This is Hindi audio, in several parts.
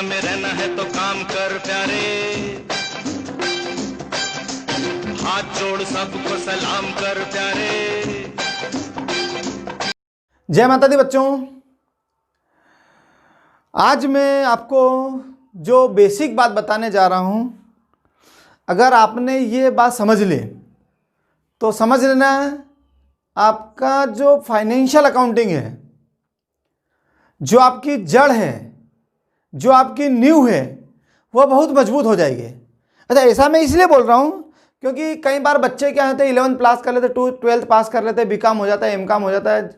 दुनिया में रहना है तो काम कर प्यारे, हाथ जोड़ सबको सलाम कर प्यारे। जय माता दी बच्चों, आज मैं आपको जो बेसिक बात बताने जा रहा हूं, अगर आपने ये बात समझ ली तो समझ लेना आपका जो फाइनेंशियल अकाउंटिंग है, जो आपकी जड़ है, जो आपकी नींव है, वह बहुत मजबूत हो जाएगी। अच्छा, ऐसा मैं इसलिए बोल रहा हूँ क्योंकि कई बार बच्चे क्या होते हैं 11th पास कर लेते, 12th पास कर लेते, बीकॉम हो जाता है, एमकॉम हो जाता है,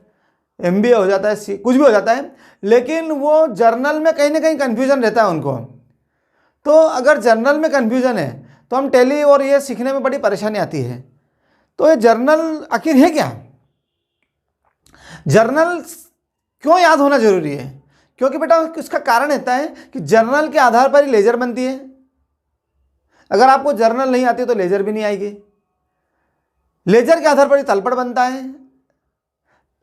एमबीए हो जाता है, कुछ भी हो जाता है, लेकिन वो जर्नल में कहीं ना कहीं कन्फ्यूजन रहता है उनको। तो अगर जर्नल में कन्फ्यूजन है तो हम टैली और ये सीखने में बड़ी परेशानी आती है। तो ये जर्नल आखिर है क्या? जर्नल क्यों याद होना जरूरी है? क्योंकि बेटा इसका कारण रहता है कि जर्नल के आधार पर ही लेजर बनती है। अगर आपको जर्नल नहीं आती तो लेजर भी नहीं आएगी। लेजर के आधार पर ही तलपट बनता है,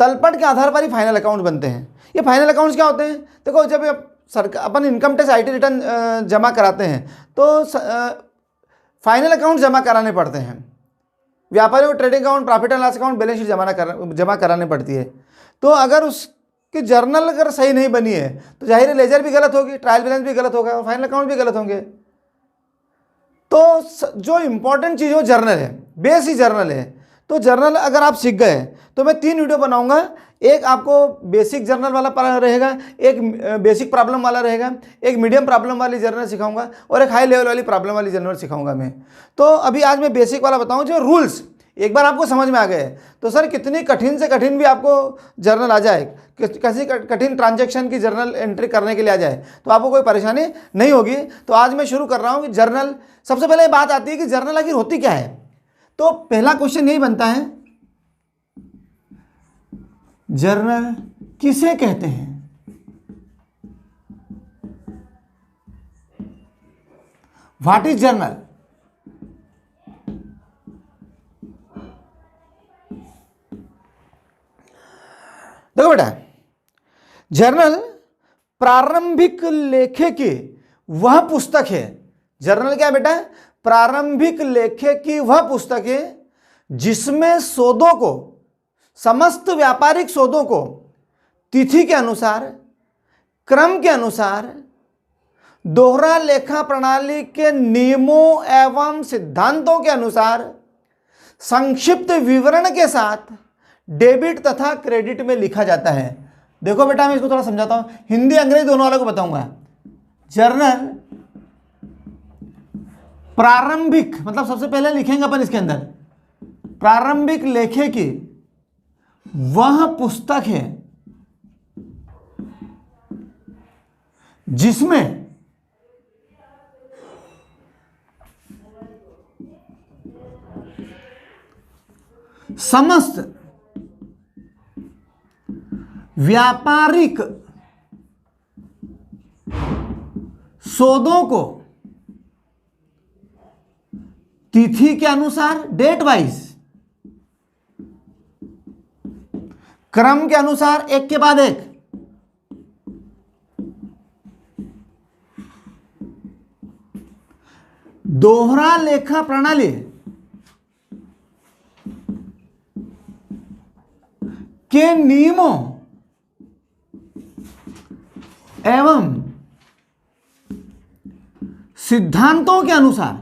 तलपट के आधार पर ही फाइनल अकाउंट बनते हैं। ये फाइनल अकाउंट्स क्या होते हैं? देखो, जब अपन इनकम टैक्स आईटी रिटर्न जमा कराते हैं तो फाइनल अकाउंट जमा कराने पड़ते हैं। व्यापारियों को trading account, profit and loss account, balance sheet जमा कराने पड़ती है। तो अगर उसकी जर्नल अगर सही नहीं बनी है तो जाहिर है लेजर भी गलत होगी, ट्रायल बैलेंस भी गलत होगा और फाइनल अकाउंट भी गलत होंगे। तो जो इंपॉर्टेंट चीज़ हो जर्नल है, बेस ही जर्नल है। तो जर्नल अगर आप सीख गए तो मैं 3 वीडियो बनाऊंगा। एक आपको बेसिक जर्नल वाला रहेगा, एक बेसिक प्रॉब्लम वाला रहेगा, एक मीडियम प्रॉब्लम वाली जर्नल सिखाऊंगा और एक हाई लेवल वाली प्रॉब्लम वाली जर्नल सिखाऊंगा मैं। तो अभी आज मैं बेसिक वाला बताऊं। जो रूल्स एक बार आपको समझ में आ गए तो सर कितनी कठिन से कठिन भी आपको जर्नल आ जाए, कैसी कठिन ट्रांजैक्शन की जर्नल एंट्री करने के लिए आ जाए तो आपको कोई परेशानी नहीं होगी। तो आज मैं शुरू कर रहा हूँ कि जर्नल, सबसे पहले बात आती है कि जर्नल आखिर होती क्या है। तो पहला क्वेश्चन यही बनता है, जर्नल किसे कहते हैं? What is journal? देखो बेटा, जर्नल प्रारंभिक लेखे की वह पुस्तक है। जर्नल क्या है बेटा? प्रारंभिक लेखे की वह पुस्तक है जिसमें सौदों को, समस्त व्यापारिक सौदों को तिथि के अनुसार, क्रम के अनुसार, दोहरा लेखा प्रणाली के नियमों एवं सिद्धांतों के अनुसार संक्षिप्त विवरण के साथ डेबिट तथा क्रेडिट में लिखा जाता है। देखो बेटा, मैं इसको थोड़ा समझाता हूं, हिंदी अंग्रेजी दोनों वालों को बताऊंगा। जर्नल प्रारंभिक मतलब सबसे पहले लिखेंगे अपन इसके अंदर, प्रारंभिक लेखे की वह पुस्तक है जिसमें समस्त व्यापारिक सौदों को तिथि के अनुसार, डेट वाइज, क्रम के अनुसार, एक के बाद एक, दोहरा लेखा प्रणाली के नियमों एवं सिद्धांतों के अनुसार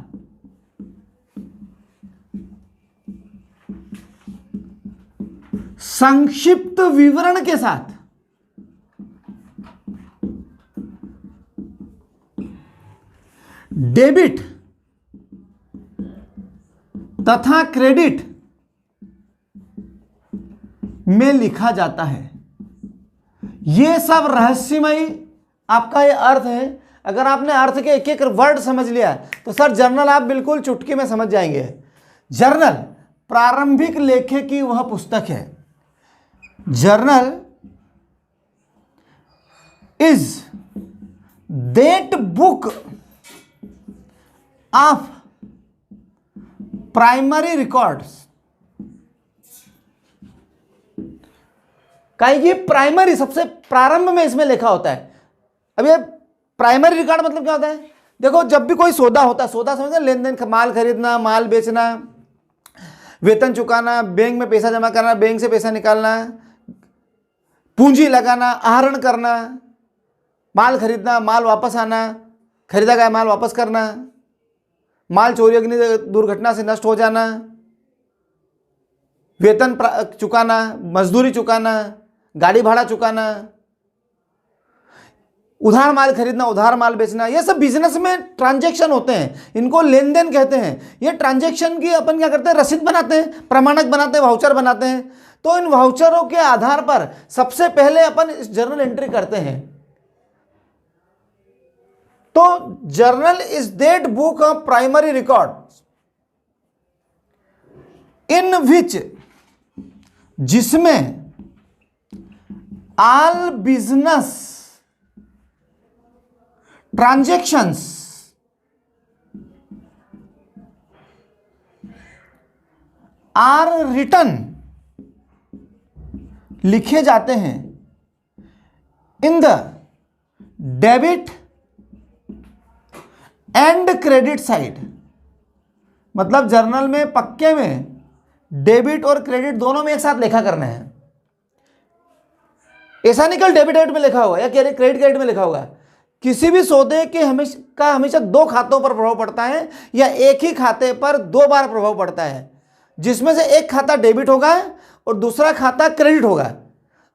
संक्षिप्त विवरण के साथ डेबिट तथा क्रेडिट में लिखा जाता है। यह सब रहस्यमयी आपका ये अर्थ है। अगर आपने अर्थ के एक एक वर्ड समझ लिया तो सर जर्नल आप बिल्कुल चुटकी में समझ जाएंगे। जर्नल प्रारंभिक लेखे की वह पुस्तक है। Journal is that book of primary records. कहीं ये प्राइमरी सबसे प्रारंभ में इसमें लिखा होता है। अब ये प्राइमरी रिकॉर्ड मतलब क्या होता है? देखो जब भी कोई सौदा होता है, सौदा समझते हैं, लेन देन, माल खरीदना, माल बेचना, वेतन चुकाना, बैंक में पैसा जमा करना, बैंक से पैसा निकालना, पूंजी लगाना, आहरण करना, माल खरीदना, माल वापस आना, खरीदा गया माल वापस करना, माल चोरी अग्नि दुर्घटना से नष्ट हो जाना, वेतन चुकाना, मजदूरी चुकाना, गाड़ी भाड़ा चुकाना, उधार माल खरीदना, उधार माल बेचना, ये सब बिजनेस में ट्रांजैक्शन होते हैं, इनको लेन देन कहते हैं। ये ट्रांजैक्शन की अपन क्या करते हैं, रसीद बनाते हैं, प्रमाणक बनाते हैं, वाउचर बनाते हैं। तो इन वाउचरों के आधार पर सबसे पहले अपन इस जर्नल एंट्री करते हैं। तो journal is that book of primary record in which, जिसमें all business transactions are written लिखे जाते हैं in the debit and credit side. मतलब जर्नल में पक्के में डेबिट और क्रेडिट दोनों में एक साथ लेखा करना है। ऐसा नहीं कल डेबिट में लिखा होगा या क्रेडिट क्रेडिट में लिखा होगा। किसी भी सौदे के हमेशा दो खातों पर प्रभाव पड़ता है या एक ही खाते पर दो बार प्रभाव पड़ता है, जिसमें से एक खाता डेबिट होगा और दूसरा खाता क्रेडिट होगा।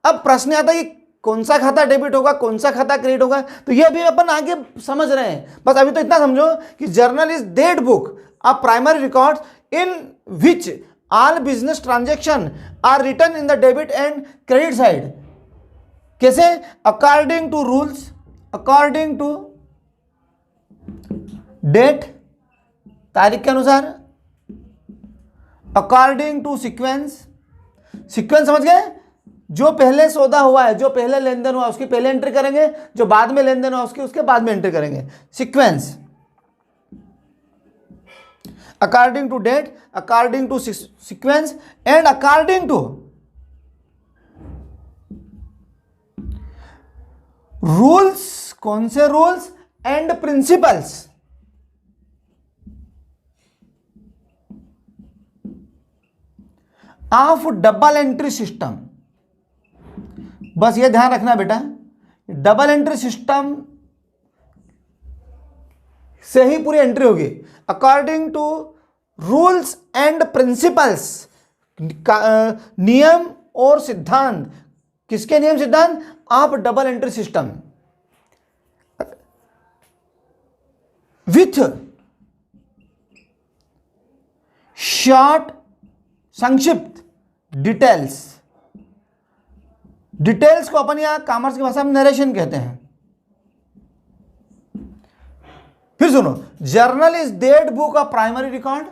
अब प्रश्न आता है कि कौन सा खाता डेबिट होगा, कौन सा खाता क्रेडिट होगा, तो ये अभी अपन आगे समझ रहे हैं। बस अभी तो इतना समझो कि journal is that book of primary records in which all business transaction are written in the debit and credit side. कैसे? According to rules, according to date, तारीख के अनुसार, अकॉर्डिंग टू सीक्वेंस, सीक्वेंस समझ गए? जो पहले सौदा हुआ है, जो पहले लेन देन हुआ उसकी पहले एंट्री करेंगे, जो बाद में लेन देन हुआ उसके बाद में एंट्री करेंगे। Sequence according to date, according to sequence and according to rules. कौन से rules? And principles. Of double entry system. बस ये ध्यान रखना बेटा, डबल एंट्री सिस्टम से ही पूरी एंट्री होगी। According to rules and principles, नियम और सिद्धांत। किसके नियम सिद्धांत? Of double entry system with short, संक्षिप्त डिटेल्स। डिटेल्स को अपन यहां कॉमर्स की भाषा में नरेशन कहते हैं। फिर सुनो, journal is that book of primary record,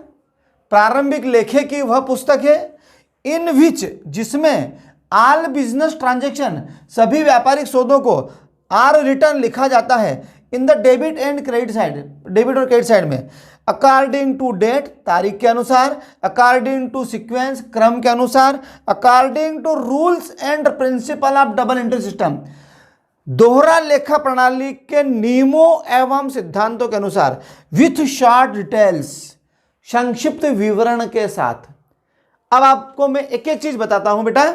प्रारंभिक लेखे की वह पुस्तक है, इन विच, जिसमें ऑल बिजनेस ट्रांजैक्शन, सभी व्यापारिक सौदों को आर रिटर्न लिखा जाता है in the debit and credit side, debit और क्रेडिट साइड में, अकॉर्डिंग टू डेट, तारीख के अनुसार, अकॉर्डिंग टू सीक्वेंस, क्रम के अनुसार, according to rules and principle of double entry system, दोहरा लेखा प्रणाली के नियमों एवं सिद्धांतों के अनुसार, विथ शॉर्ट डिटेल्स, संक्षिप्त विवरण के साथ। अब आपको मैं एक एक चीज बताता हूं बेटा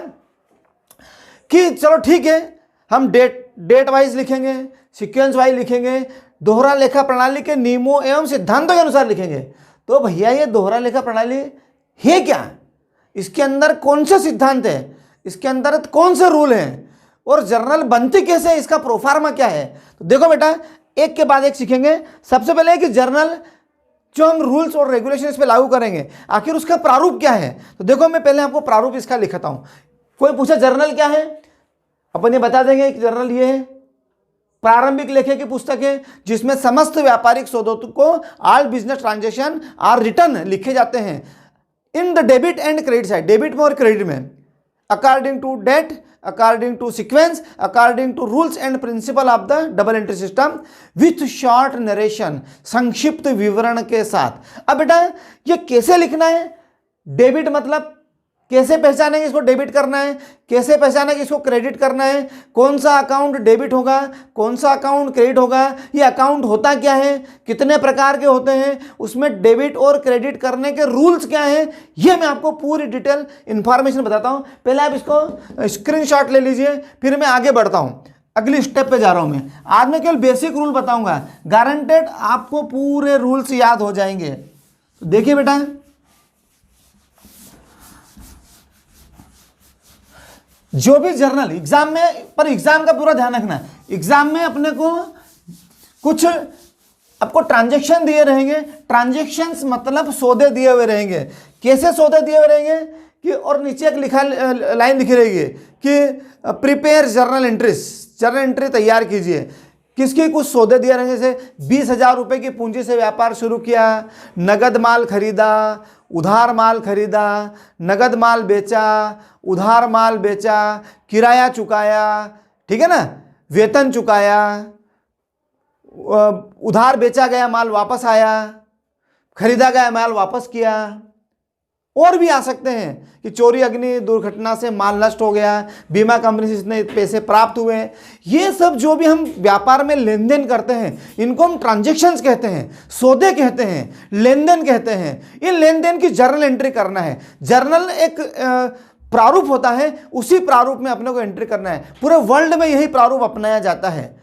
कि चलो ठीक है, हम डेट वाइज लिखेंगे, सीक्वेंस वाइज लिखेंगे, दोहरा लेखा प्रणाली के नियमों एवं सिद्धांतों के अनुसार लिखेंगे। तो भैया ये दोहरा लेखा प्रणाली है क्या? इसके अंदर कौन से सिद्धांत है, इसके अंदर कौन से रूल हैं, और जर्नल बनती कैसे है, इसका प्रोफार्मा क्या है? तो देखो बेटा, एक के बाद एक सीखेंगे। सबसे पहले है कि जर्नल जो हम रूल्स और रेगुलेशन इस पे लागू करेंगे, आखिर उसका प्रारूप क्या है। तो देखो मैं पहले आपको प्रारूप इसका लिखता हूं। कोई पूछे जर्नल क्या है, अपन ये बता देंगे कि जर्नल ये है, प्रारंभिक लेखे की पुस्तक है जिसमें समस्त व्यापारिक सौदों को all business transaction are return लिखे जाते हैं in the debit and credit side, debit में और क्रेडिट में, according to date, according to sequence, according to rules and principle of the double entry system, with short narration, संक्षिप्त विवरण के साथ। अब बेटा ये कैसे लिखना है? डेबिट मतलब कैसे पहचानेंगे इसको डेबिट करना है, कैसे पहचानें कि इसको क्रेडिट करना है, कौन सा अकाउंट डेबिट होगा, कौन सा अकाउंट क्रेडिट होगा, ये अकाउंट होता क्या है, कितने प्रकार के होते हैं, उसमें डेबिट और क्रेडिट करने के रूल्स क्या हैं, ये मैं आपको पूरी डिटेल इंफॉर्मेशन बताता हूँ। पहले आप इसको स्क्रीनशॉट ले लीजिए, फिर मैं आगे बढ़ता हूँ, अगली स्टेप पे जा रहा हूँ मैं। आज मैं केवल बेसिक रूल बताऊंगा, गारंटेड आपको पूरे रूल्स याद हो जाएंगे। तो देखिए बेटा, जो भी जर्नल एग्जाम में, पर एग्जाम का पूरा ध्यान रखना, एग्जाम में अपने को कुछ आपको ट्रांजैक्शन दिए रहेंगे, ट्रांजैक्शंस मतलब सौदे दिए हुए रहेंगे। कैसे सौदे दिए हुए रहेंगे कि, और नीचे एक लिखा लाइन लिखी रहेगी कि prepare journal entries, journal entry तैयार कीजिए। किसके कुछ सौदे दिए रहेंगे, जैसे 20,000 रुपये की पूंजी से व्यापार शुरू किया, नगद माल खरीदा, उधार माल खरीदा, नगद माल बेचा, उधार माल बेचा, किराया चुकाया, ठीक है ना, वेतन चुकाया, उधार बेचा गया माल वापस आया, खरीदा गया माल वापस किया। और भी आ सकते हैं कि चोरी, अग्नि दुर्घटना से माल नष्ट हो गया, बीमा कंपनी से इतने पैसे प्राप्त हुए। ये सब जो भी हम व्यापार में लेन देन करते हैं, इनको हम ट्रांजैक्शंस कहते हैं, सौदे कहते हैं, लेन देन कहते हैं। इन लेन देन की जर्नल एंट्री करना है। जर्नल एक प्रारूप होता है, उसी प्रारूप में अपने को एंट्री करना है। पूरे वर्ल्ड में यही प्रारूप अपनाया जाता है।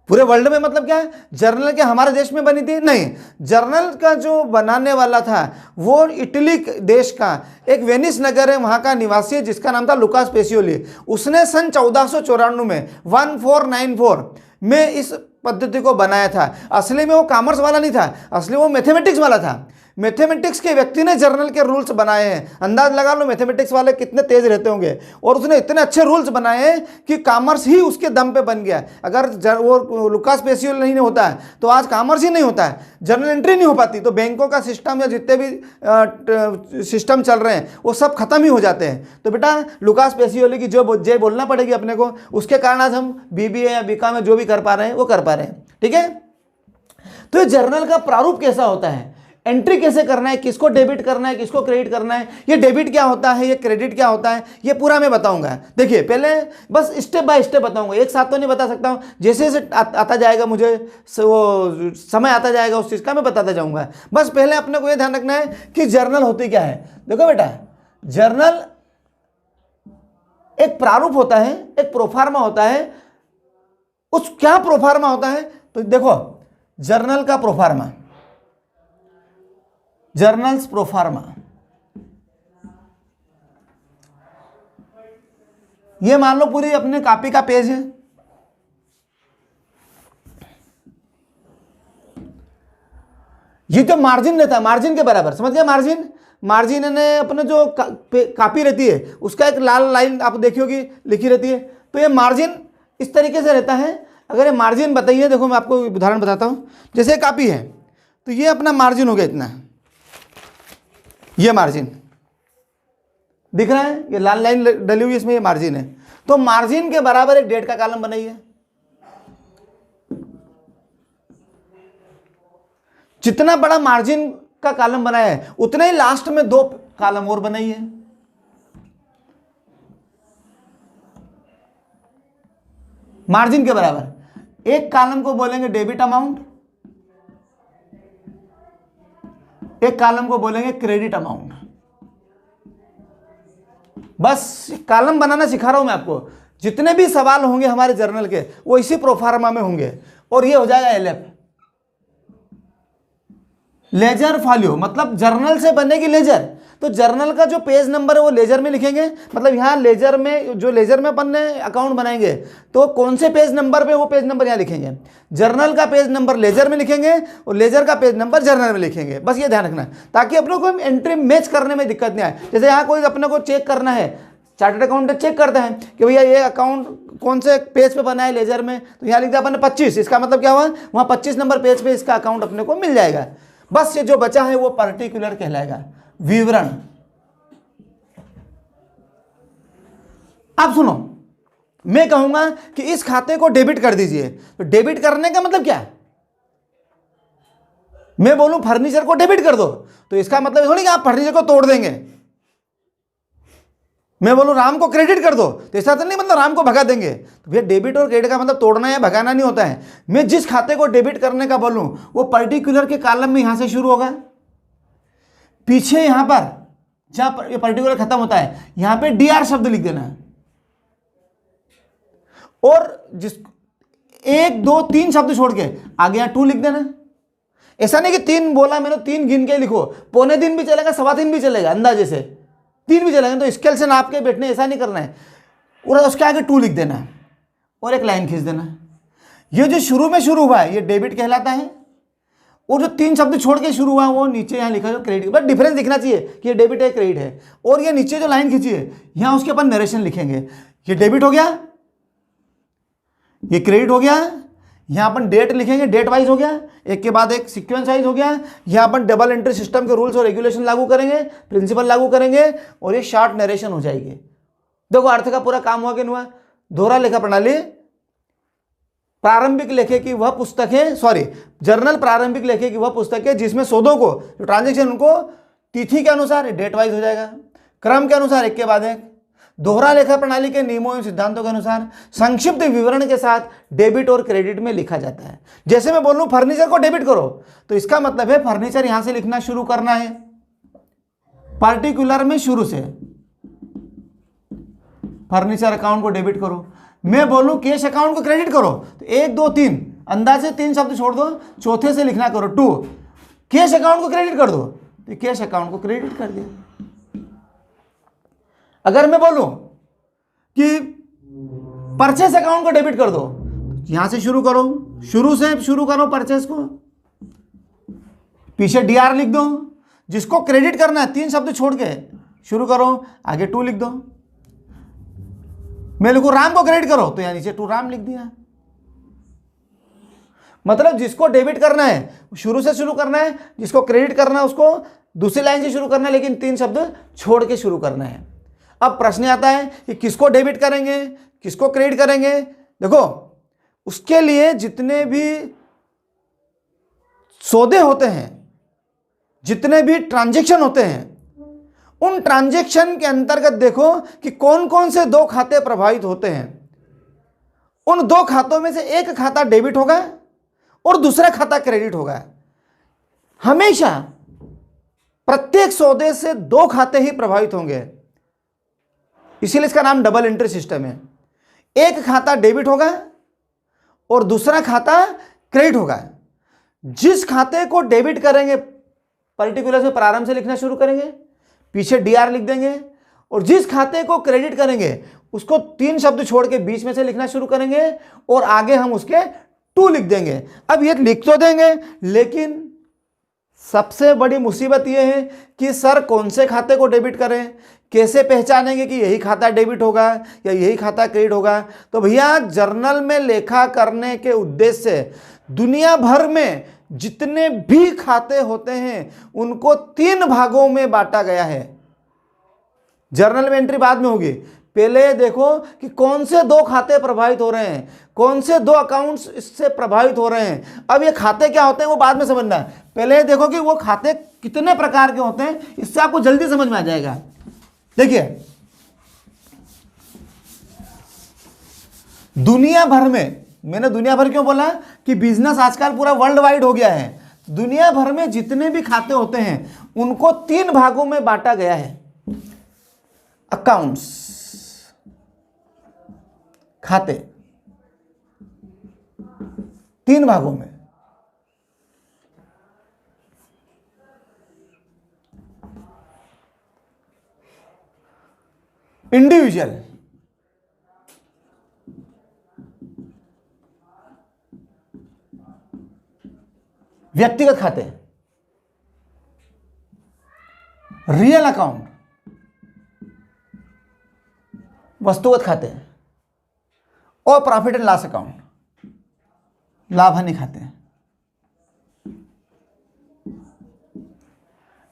पूरे वर्ल्ड में मतलब क्या है, जर्नल क्या हमारे देश में बनी थी? नहीं, जर्नल का जो बनाने वाला था वो इटली देश का एक वेनिस नगर है, वहाँ का निवासी है, जिसका नाम था लुकास पेसियोली। उसने सन 1494 में 1494 में इस पद्धति को बनाया था। असली में वो कॉमर्स वाला नहीं था, असली वो मैथमेटिक्स वाला था। मैथमेटिक्स के व्यक्ति ने जर्नल के रूल्स बनाए हैं। अंदाज लगा लो मैथमेटिक्स वाले कितने तेज रहते होंगे, और उसने इतने अच्छे रूल्स बनाए हैं कि कॉमर्स ही उसके दम पे बन गया। अगर वो लुकास पेसियोली नहीं होता है तो आज कॉमर्स ही नहीं होता है, जर्नल एंट्री नहीं हो पाती, तो बैंकों का सिस्टम या जितने भी सिस्टम चल रहे हैं वो सब खत्म ही हो जाते हैं। तो बेटा लुकास पेसियोली की जो जय बोलना पड़ेगी अपने को, उसके कारण आज हम BBA या BCom में जो भी कर पा रहे हैं वो कर पा रहे हैं। ठीक है, तो ये जर्नल का प्रारूप कैसा होता है, एंट्री कैसे करना है, किसको डेबिट करना है, किसको क्रेडिट करना है, ये डेबिट क्या होता है, ये क्रेडिट क्या होता है, ये पूरा मैं बताऊंगा। देखिए पहले बस स्टेप बाय स्टेप बताऊंगा, एक साथ तो नहीं बता सकता हूँ। जैसे जैसे आता जाएगा मुझे वो समय आता जाएगा उस चीज़ का मैं बताता जाऊंगा। बस पहले अपने को ये ध्यान रखना है कि जर्नल होती क्या है। देखो बेटा, जर्नल एक प्रारूप होता है, एक प्रोफार्मा होता है। उस क्या प्रोफार्मा होता है, तो देखो जर्नल का प्रोफार्मा, जर्नल्स प्रोफार्मा, ये मान लो पूरी अपने कॉपी का पेज है। ये जो मार्जिन रहता है, मार्जिन के बराबर, समझ गया, मार्जिन, मार्जिन ने अपने जो कॉपी रहती है उसका एक लाल लाइन आप देखियोगी लिखी रहती है। तो ये मार्जिन इस तरीके से रहता है। अगर ये मार्जिन बताइए, देखो मैं आपको उदाहरण बताता हूं। जैसे कॉपी है तो ये अपना मार्जिन हो गया इतना, ये मार्जिन दिख रहा है, ये लाल लाइन डली हुई इसमें, ये मार्जिन है। तो मार्जिन के बराबर एक डेट का कॉलम बनाइए। जितना बड़ा मार्जिन का कॉलम बनाया है उतने ही लास्ट में 2 कॉलम और बनाइए। मार्जिन के बराबर एक कॉलम को बोलेंगे डेबिट अमाउंट, एक कॉलम को बोलेंगे क्रेडिट अमाउंट। बस कॉलम बनाना सिखा रहा हूं मैं आपको। जितने भी सवाल होंगे हमारे जर्नल के वो इसी प्रोफार्मा में होंगे। और ये हो जाएगा LF, लेजर फॉलियो, मतलब जर्नल से बनेगी लेजर। तो जर्नल का जो पेज नंबर है वो लेजर में लिखेंगे, मतलब यहाँ लेजर में, जो लेजर में अपन ने अकाउंट बनाएंगे तो कौन से पेज नंबर पे वो पेज नंबर यहाँ लिखेंगे। जर्नल का पेज नंबर लेजर में लिखेंगे और लेजर का पेज नंबर जर्नल में लिखेंगे। बस ये ध्यान रखना ताकि अपने को एंट्री मैच करने में दिक्कत नहीं आए। जैसे यहाँ कोई अपने को चेक करना है, चार्टर्ड अकाउंटेंट चेक करते हैं कि भैया ये अकाउंट कौन से पेज पे बना है लेजर में, तो यहाँ लिख दिया अपन ने 25, इसका मतलब क्या हुआ, वहाँ 25 नंबर पेज पे इसका अकाउंट अपने को मिल जाएगा। बस ये जो बचा है वो पर्टिकुलर कहलाएगा, विवरण। आप सुनो, मैं कहूंगा कि इस खाते को डेबिट कर दीजिए। तो डेबिट करने का मतलब क्या है, मैं बोलूं फर्नीचर को डेबिट कर दो तो इसका मतलब थोड़ी कि आप फर्नीचर को तोड़ देंगे। मैं बोलूँ राम को क्रेडिट कर दो तो ऐसा तो नहीं मतलब राम को भगा देंगे। तो भैया डेबिट और क्रेडिट का मतलब तोड़ना या भगाना नहीं होता है। मैं जिस खाते को डेबिट करने का बोलूँ वो पर्टिकुलर के कॉलम में यहाँ से शुरू होगा, पीछे यहाँ पर जहाँ ये पर्टिकुलर खत्म होता है यहाँ पे DR शब्द लिख देना है, और जिस 1 2 3 शब्द छोड़ के आगे यहाँ 2 लिख देना। ऐसा नहीं कि 3 बोला मैंने 3 गिन के लिखो, पौने 3 भी चलेगा, 3:15 भी चलेगा, अंदाजे से 3 भी चलेगा, तो स्केल से नाप के बैठने ऐसा नहीं करना है। और उसके आगे 2 लिख देना है और एक लाइन खींच देना है। ये जो शुरू में शुरू हुआ है ये डेबिट कहलाता है, और जो 3 शब्द छोड़ के शुरू हुआ वो नीचे यहाँ लिखा जो क्रेडिट, बस डिफरेंस दिखना चाहिए कि ये डेबिट है क्रेडिट है। और ये नीचे जो लाइन खींची है यहाँ उसके अपन नरेशन लिखेंगे, ये डेबिट हो गया, ये क्रेडिट हो गया, यहाँ अपन डेट लिखेंगे, डेट वाइज हो गया, एक के बाद एक सीक्वेंस वाइज हो गया। यहाँ अपन डबल एंट्री सिस्टम के रूल्स और रेगुलेशन लागू करेंगे, प्रिंसिपल लागू करेंगे, और ये शॉर्ट नरेशन हो जाएगी। देखो अर्थ का पूरा काम हुआ कि नहीं हुआ। दोहरा लेखा प्रणाली प्रारंभिक लेखे की वह पुस्तक है, सॉरी जर्नल प्रारंभिक लेखे की वह पुस्तक है जिसमें सौदों को जो ट्रांजेक्शन उनको तिथि के अनुसार डेट वाइज हो जाएगा, क्रम के अनुसार एक के बाद एक, दोहरा लेखा प्रणाली के नियमों एवं सिद्धांतों के अनुसार संक्षिप्त विवरण के साथ डेबिट और क्रेडिट में लिखा जाता है। जैसे मैं बोलूं फर्नीचर को डेबिट करो तो इसका मतलब है फर्नीचर यहां से लिखना शुरू करना है, पार्टिकुलर में शुरू से फर्नीचर अकाउंट को डेबिट करो। मैं बोलूं कैश अकाउंट को क्रेडिट करो तो 1 2 3 अंदाजे 3 शब्द छोड़ दो, चौथे से लिखना करो 2। कैश अकाउंट को क्रेडिट कर दो तो कैश अकाउंट को क्रेडिट कर दिया। अगर मैं बोलूं कि परचेस अकाउंट को डेबिट कर दो, यहां से शुरू करो, शुरू से शुरू करो परचेस को, पीछे DR लिख दो, जिसको क्रेडिट करना है 3 शब्द छोड़ के शुरू करो, आगे 2 लिख दो। मैं लिखूं राम को क्रेडिट करो तो यहां नीचे 2 राम लिख दिया। मतलब जिसको डेबिट करना है शुरू से शुरू करना है, जिसको क्रेडिट करना है उसको दूसरी लाइन से शुरू करना है, लेकिन 3 शब्द छोड़ के शुरू करना है। अब प्रश्न आता है कि किसको डेबिट करेंगे किसको क्रेडिट करेंगे। देखो उसके लिए जितने भी सौदे होते हैं, जितने भी ट्रांजैक्शन होते हैं, उन ट्रांजैक्शन के अंतर्गत देखो कि कौन कौन से 2 खाते प्रभावित होते हैं। उन 2 खातों में से एक खाता डेबिट होगा और दूसरा खाता क्रेडिट होगा। हमेशा प्रत्येक सौदे से 2 खाते ही प्रभावित होंगे, इसीलिए इसका नाम डबल एंट्री सिस्टम है। एक खाता डेबिट होगा और दूसरा खाता क्रेडिट होगा। जिस खाते को डेबिट करेंगे पर्टिकुलर से प्रारंभ से लिखना शुरू करेंगे, पीछे DR लिख देंगे, और जिस खाते को क्रेडिट करेंगे उसको 3 शब्द छोड़ के बीच में से लिखना शुरू करेंगे और आगे हम उसके 2 लिख देंगे। अब ये लिख तो देंगे, लेकिन सबसे बड़ी मुसीबत यह है कि सर कौन से खाते को डेबिट करें, कैसे पहचानेंगे कि यही खाता डेबिट होगा या यही खाता क्रेडिट होगा। तो भैया जर्नल में लेखा करने के उद्देश्य से दुनिया भर में जितने भी खाते होते हैं उनको 3 भागों में बांटा गया है। जर्नल में एंट्री बाद में होगी, पहले देखो कि कौन से 2 खाते प्रभावित हो रहे हैं, कौन से 2 अकाउंट्स इससे प्रभावित हो रहे हैं। अब ये खाते क्या होते हैं वो बाद में समझना है, पहले देखो कि वो खाते कितने प्रकार के होते हैं, इससे आपको जल्दी समझ में आ जाएगा। देखिए दुनिया भर में, मैंने दुनिया भर क्यों बोला कि बिजनेस आजकल पूरा वर्ल्ड वाइड हो गया है। दुनिया भर में जितने भी खाते होते हैं उनको 3 भागों में बांटा गया है। अकाउंट्स, खाते 3 भागों में। इंडिविजुअल, व्यक्तिगत खाते, रियल अकाउंट, वस्तुगत खाते, और प्रॉफिट एंड लॉस अकाउंट, लाभ हानि खाते।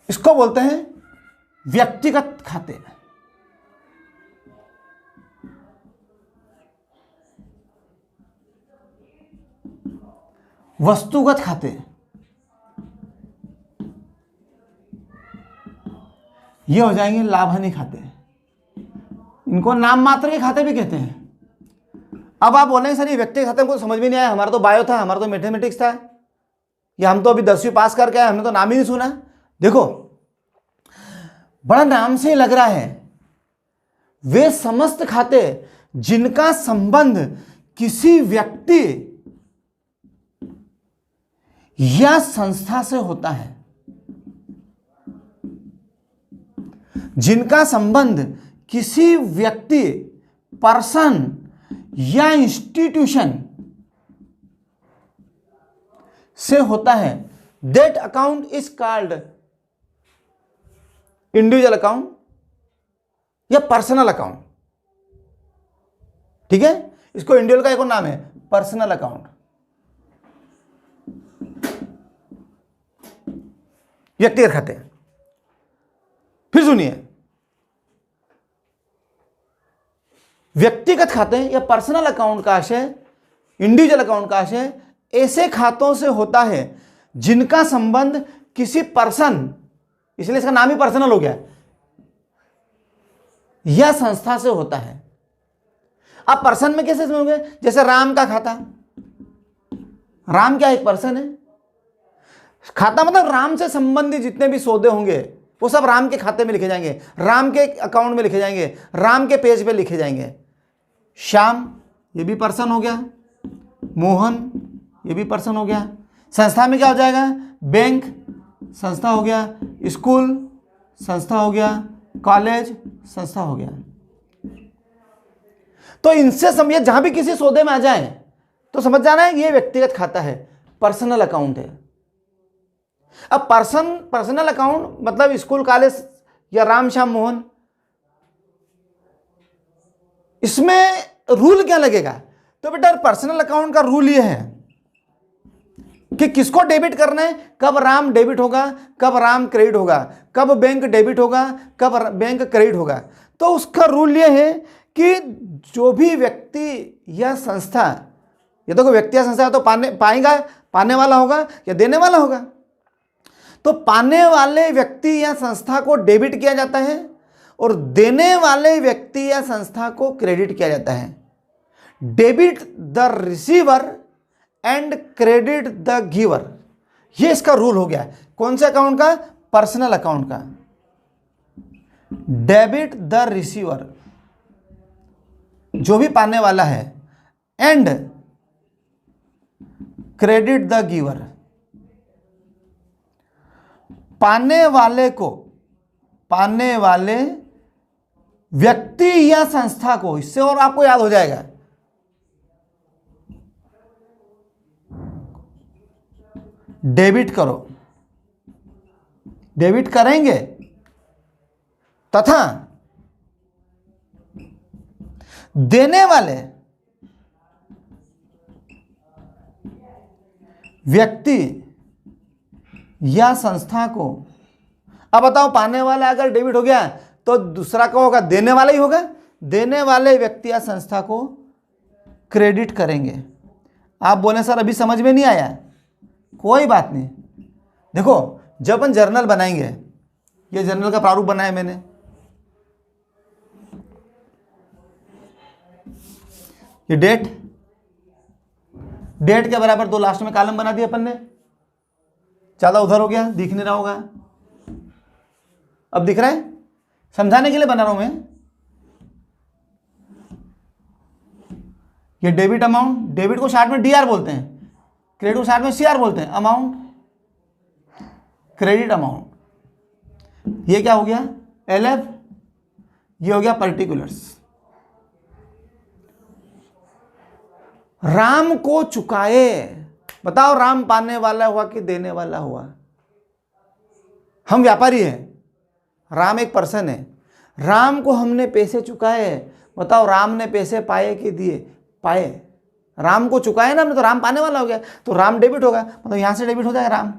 इसको बोलते हैं व्यक्तिगत खाते। वस्तुगत खाते, ये हो जाएंगे लाभ हानि खाते। इनको नाम मात्र के खाते भी कहते हैं। अब आप बोलेंगे सर ये व्यक्तिगत खाते हमको समझ में नहीं आया, हमारा तो बायो था, हमारा तो मैथमेटिक्स था, या हम तो अभी 10वीं पास करके आए, हमने तो नाम ही नहीं सुना। देखो बड़ा नाम से लग रहा है, वे समस्त खाते जिनका संबंध किसी व्यक्ति या संस्था से होता है, जिनका संबंध किसी व्यक्ति, पर्सन या इंस्टीट्यूशन से होता है, that account is called individual account या पर्सनल अकाउंट। ठीक है, इसको इंडिविजुअल का एक और नाम है पर्सनल अकाउंट, व्यक्तिगत खाते। फिर सुनिए, व्यक्तिगत खाते या पर्सनल अकाउंट का आशय, इंडिविजुअल अकाउंट का आशय ऐसे खातों से होता है जिनका संबंध किसी पर्सन, इसलिए इसका नाम ही पर्सनल हो गया, या संस्था से होता है। आप पर्सन में कैसे समझोगे? जैसे राम का खाता, राम क्या एक पर्सन है? खाता मतलब राम से संबंधित जितने भी सौदे होंगे वो सब राम के खाते में लिखे जाएंगे, राम के अकाउंट में लिखे जाएंगे, राम के पेज पे लिखे जाएंगे। श्याम ये भी पर्सन हो गया, मोहन ये भी पर्सन हो गया। संस्था में क्या हो जाएगा? बैंक संस्था हो गया, स्कूल संस्था हो गया, कॉलेज संस्था हो गया। तो इनसे समझिए, जहां भी किसी सौदे में आ जाए तो समझ जाना है ये व्यक्तिगत खाता है, पर्सनल अकाउंट है। अब पर्सनल अकाउंट मतलब स्कूल, कॉलेज या राम श्याम मोहन, इसमें रूल क्या लगेगा? तो बेटा पर्सनल अकाउंट का रूल ये है कि किसको डेबिट करना है, कब राम डेबिट होगा, कब राम क्रेडिट होगा, कब बैंक डेबिट होगा, कब बैंक क्रेडिट होगा। तो उसका रूल ये है कि जो भी व्यक्ति या संस्था, ये तो कोई व्यक्ति या संस्था तो पाने वाला होगा या देने वाला होगा। तो पाने वाले व्यक्ति या संस्था को डेबिट किया जाता है और देने वाले व्यक्ति या संस्था को क्रेडिट किया जाता है। Debit the receiver and credit the giver, ये इसका रूल हो गया। कौन से अकाउंट का? पर्सनल अकाउंट का। डेबिट द रिसीवर, जो भी पाने वाला है, एंड क्रेडिट द गिवर, पाने वाले व्यक्ति या संस्था को। इससे और आपको याद हो जाएगा, डेबिट करो, डेबिट करेंगे तथा देने वाले व्यक्ति या संस्था को। अब बताओ, पाने वाला अगर डेबिट हो गया तो दूसरा क्या होगा? देने वाला ही होगा। देने वाले व्यक्ति या संस्था को क्रेडिट करेंगे। आप बोले सर अभी समझ में नहीं आया, कोई बात नहीं। देखो जब अपन जर्नल बनाएंगे, ये जर्नल का प्रारूप बनाया मैंने, ये डेट के बराबर 2 लास्ट में कॉलम बना दिया अपन ने। ज्यादा उधर हो गया, दिख नहीं रहा होगा, अब दिख रहा है? समझाने के लिए बना रहा हूं मैं। ये डेबिट अमाउंट, डेबिट को शॉर्ट में डीआर बोलते हैं, क्रेडिट को शॉर्ट में सीआर बोलते हैं। अमाउंट, क्रेडिट अमाउंट, ये क्या हो गया? एलएफ, ये हो गया पर्टिकुलर्स। राम को चुकाए, बताओ राम पाने वाला हुआ कि देने वाला हुआ? हम व्यापारी हैं, राम एक पर्सन है। राम को हमने पैसे चुकाए, बताओ राम ने पैसे पाए कि दिए? पाए। राम को चुकाए ना हमने, तो राम पाने वाला हो गया, तो राम डेबिट होगा, मतलब यहां से डेबिट हो जाएगा राम।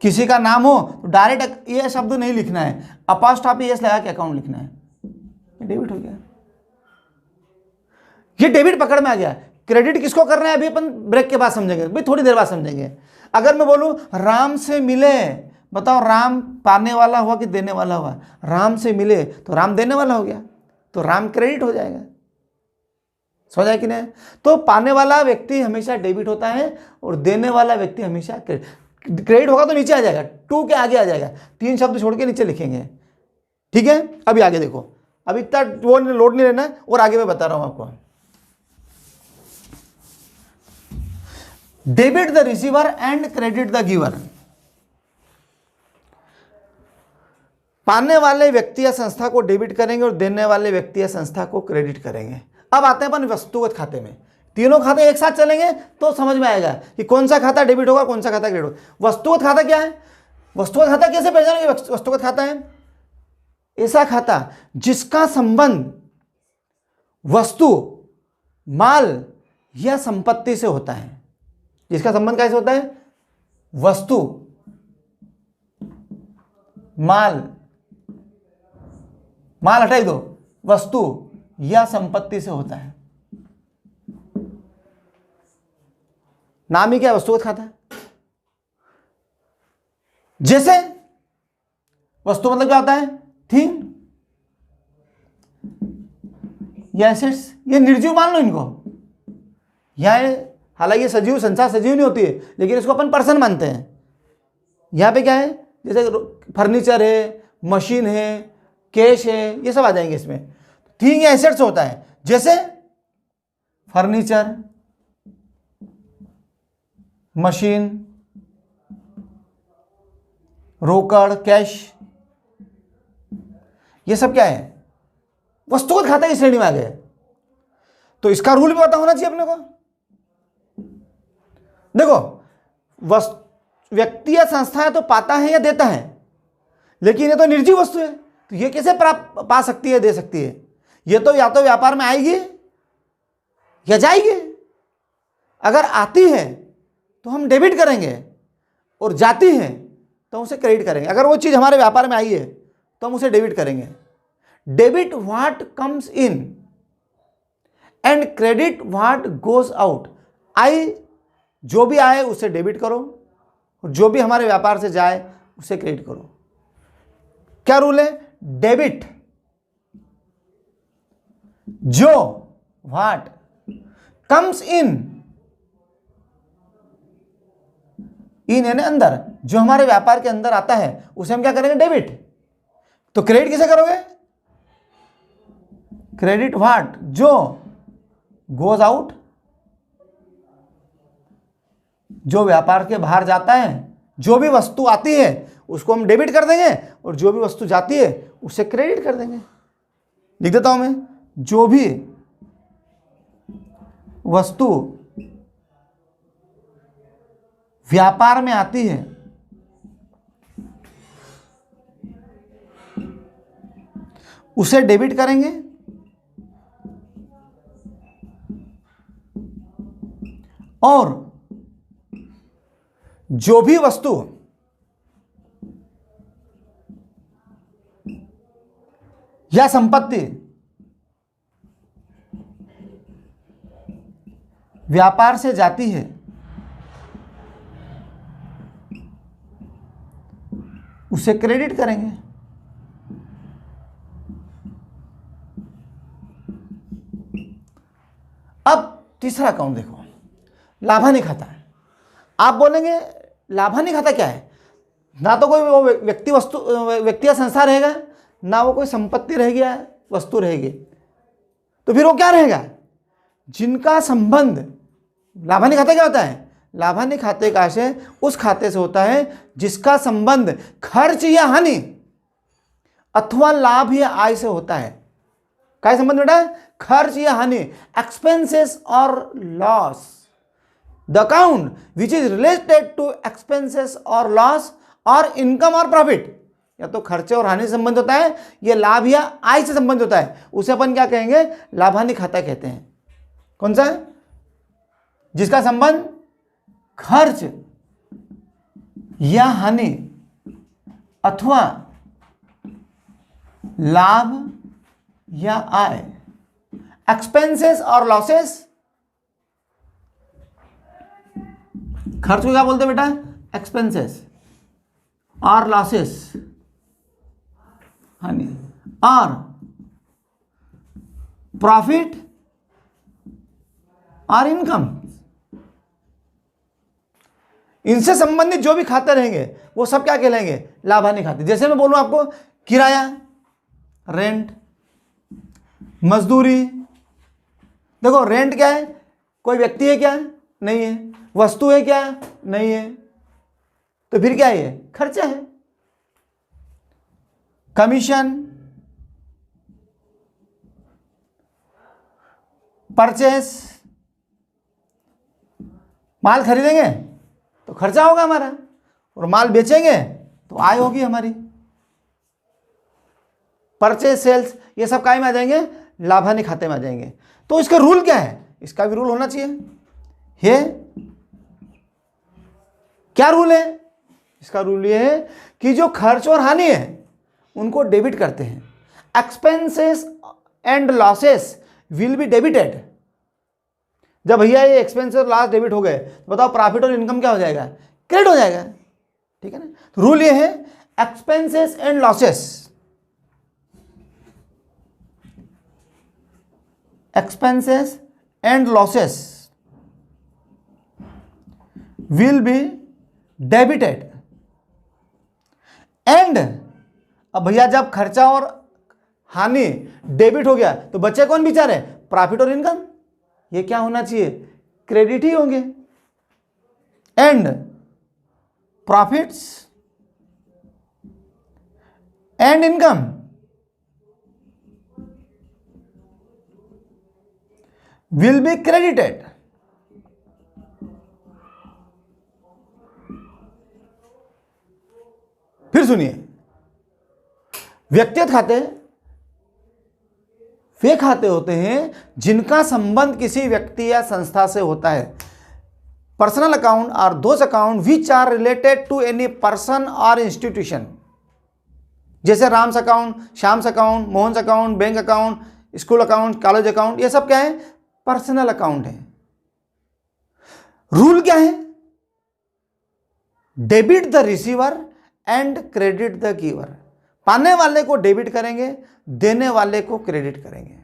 किसी का नाम हो तो डायरेक्ट ये शब्द नहीं लिखना है, अपॉस्ट्रोफी एस लगा के अकाउंट लिखना है, ये डेबिट हो गया। ये डेबिट पकड़ में आ गया। क्रेडिट किसको करना है अभी अपन ब्रेक के बाद समझेंगे, भाई थोड़ी देर बाद समझेंगे। अगर मैं बोलूं राम से मिले, बताओ, राम पाने वाला हुआ कि देने वाला हुआ? राम से मिले तो राम देने वाला हो गया, तो राम क्रेडिट हो जाएगा। समझ आया कि नहीं? तो पाने वाला व्यक्ति हमेशा डेबिट होता है और देने वाला व्यक्ति हमेशा क्रेडिट होगा तो नीचे आ जाएगा, टू के आगे आ जाएगा, 3 शब्द छोड़ के नीचे लिखेंगे। ठीक है, अभी आगे देखो, अभी इतना वो लोड नहीं लेना और आगे मैं बता रहा हूं आपको। Debit the receiver and credit the giver. पाने वाले व्यक्ति या संस्था को डेबिट करेंगे और देने वाले व्यक्ति या संस्था को क्रेडिट करेंगे। अब आते हैं अपन वस्तुगत खाते में। तीनों खाते एक साथ चलेंगे तो समझ में आएगा कि कौन सा खाता डेबिट होगा, कौन सा खाता क्रेडिट होगा। वस्तुगत खाता क्या है? वस्तुगत खाता कैसे पहचानेंगे? वस्तुगत खाता है ऐसा खाता जिसका संबंध वस्तु, माल या संपत्ति से होता है। जिसका संबंध कैसे होता है? वस्तु, माल हटाई दो, वस्तु या संपत्ति से होता है। नाम ही क्या है? वस्तुगत खाता है। जैसे वस्तु मतलब क्या होता है? थिंग या एसेट्स। ये निर्जीव मान लो इनको, यहां हालांकि सजीव, संसार सजीव नहीं होती है, लेकिन इसको अपन पर्सन मानते हैं। यहां पे क्या है? जैसे फर्नीचर है, मशीन है, कैश है, ये सब आ जाएंगे इसमें। थिंग या एसेट्स होता है, जैसे फर्नीचर, मशीन, रोकड़, कैश, ये सब क्या है? वस्तुगत खाता की श्रेणी में आ गए। तो इसका रूल भी पता होना चाहिए अपने को। देखो, व्यक्ति या संस्था है तो पाता है या देता है, लेकिन ये तो निर्जीव वस्तु है, तो ये कैसे पा सकती है, दे सकती है? ये तो या तो व्यापार में आएगी या जाएगी। अगर आती है तो हम डेबिट करेंगे और जाती है तो हम उसे क्रेडिट करेंगे। अगर वो चीज हमारे व्यापार में आई है तो हम उसे डेबिट करेंगे। Debit what comes in and credit what goes out. आई, जो भी आए उसे डेबिट करो और जो भी हमारे व्यापार से जाए उसे क्रेडिट करो। क्या रूल है? डेबिट जो व्हाट कम्स इन यानी अंदर, जो हमारे व्यापार के अंदर आता है उसे हम क्या करेंगे? डेबिट। तो क्रेडिट किसे करोगे? क्रेडिट व्हाट जो गोज आउट, जो व्यापार के बाहर जाता है। जो भी वस्तु आती है उसको हम डेबिट कर देंगे और जो भी वस्तु जाती है उसे क्रेडिट कर देंगे। लिख देता हूं मैं, जो भी वस्तु व्यापार में आती है उसे डेबिट करेंगे और जो भी वस्तु या संपत्ति व्यापार से जाती है उसे क्रेडिट करेंगे। अब तीसरा अकाउंट देखो, लाभानी खाता है। आप बोलेंगे लाभानी खाता क्या है? ना तो कोई वो व्यक्ति या संस्था रहेगा, ना वो कोई संपत्ति रहेगी या वस्तु रहेगी, तो फिर वो क्या रहेगा? जिनका संबंध, लाभानी खाता क्या होता है? लाभानी खाते का आशय उस खाते से होता है जिसका संबंध खर्च या हानि अथवा लाभ या आय से होता है। क्या संबंध बेटा? खर्च या हानि, एक्सपेंसेस और loss. The account which is related to expenses और लॉस और इनकम और प्रॉफिट, या तो खर्चे और हानि से संबंध होता है, यह लाभ या आय से संबंध होता है, उसे अपन क्या कहेंगे? लाभानी खाता कहते हैं। कौन सा है? जिसका संबंध खर्च या हानि अथवा लाभ या आय, एक्सपेंसेस और लॉसेस। खर्च को क्या बोलते हैं बेटा? एक्सपेंसेस। और लॉसेस हानि और प्रॉफिट और इनकम, इनसे संबंधित जो भी खाते रहेंगे वो सब क्या कहलाएंगे? लाभ हानि खाते। जैसे मैं बोलूं आपको किराया, रेंट, मजदूरी। देखो रेंट क्या है? कोई व्यक्ति है क्या? नहीं है। वस्तु है क्या? नहीं है। तो फिर क्या है? ये खर्चा है। कमीशन, परचेस, माल खरीदेंगे तो खर्चा होगा हमारा, और माल बेचेंगे तो आय होगी हमारी। परचेस, सेल्स, ये सब काय में आ जाएंगे? लाभ हानि खाते में आ जाएंगे। तो इसका रूल क्या है? इसका भी रूल होना चाहिए। ये क्या रूल है? इसका रूल ये है कि जो खर्च और हानि है उनको डेबिट करते हैं। Expenses and losses will be debited. जब भैया ये एक्सपेंस और लॉस डेबिट हो गए तो बताओ प्रॉफिट और इनकम क्या हो जाएगा? क्रेडिट हो जाएगा। ठीक है ना? तो रूल ये है expenses and losses, expenses and losses will be debited and. अब भैया जब खर्चा और हानि डेबिट हो गया तो बच्चे कौन बेचारे? प्रॉफिट और इनकम। ये क्या होना चाहिए? क्रेडिट ही होंगे। And profits and income will be credited. फिर सुनिए, व्यक्तिगत खाते वे खाते होते हैं जिनका संबंध किसी व्यक्ति या संस्था से होता है। Personal account are those account which are related to any person और इंस्टीट्यूशन। जैसे Ram's account, Shyam's account, Mohan's account, bank account, school account, college account, ये सब क्या है? पर्सनल अकाउंट है। रूल क्या है? Debit the receiver and credit the giver. पाने वाले को डेबिट करेंगे, देने वाले को क्रेडिट करेंगे।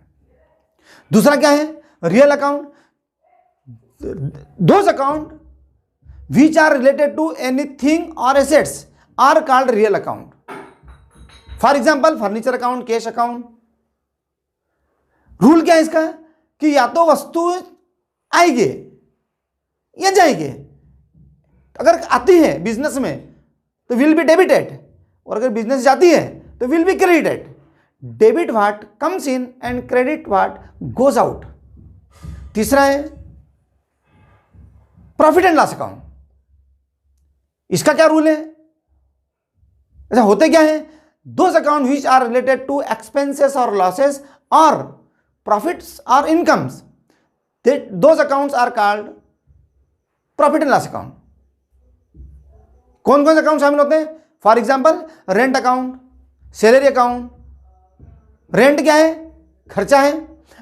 दूसरा क्या है? Real account, those account which are related to anything or assets are called real account. For example furniture account, cash account. Rule क्या है इसका? कि या तो वस्तु आएगी या जाएगी। अगर आती है बिजनेस में तो विल बी डेबिटेड, और अगर बिजनेस जाती है तो will be credited. Debit what comes in and credit what goes out. तीसरा है प्रॉफिट एंड लॉस अकाउंट। इसका क्या रूल है? ऐसा होते क्या है? Those account which are related to expenses और लॉसेस और प्रॉफिट्स और incomes, those accounts are called profit and loss account. कौन कौन से अकाउंट शामिल होते हैं? For example rent account, salary account. Rent क्या है? खर्चा है।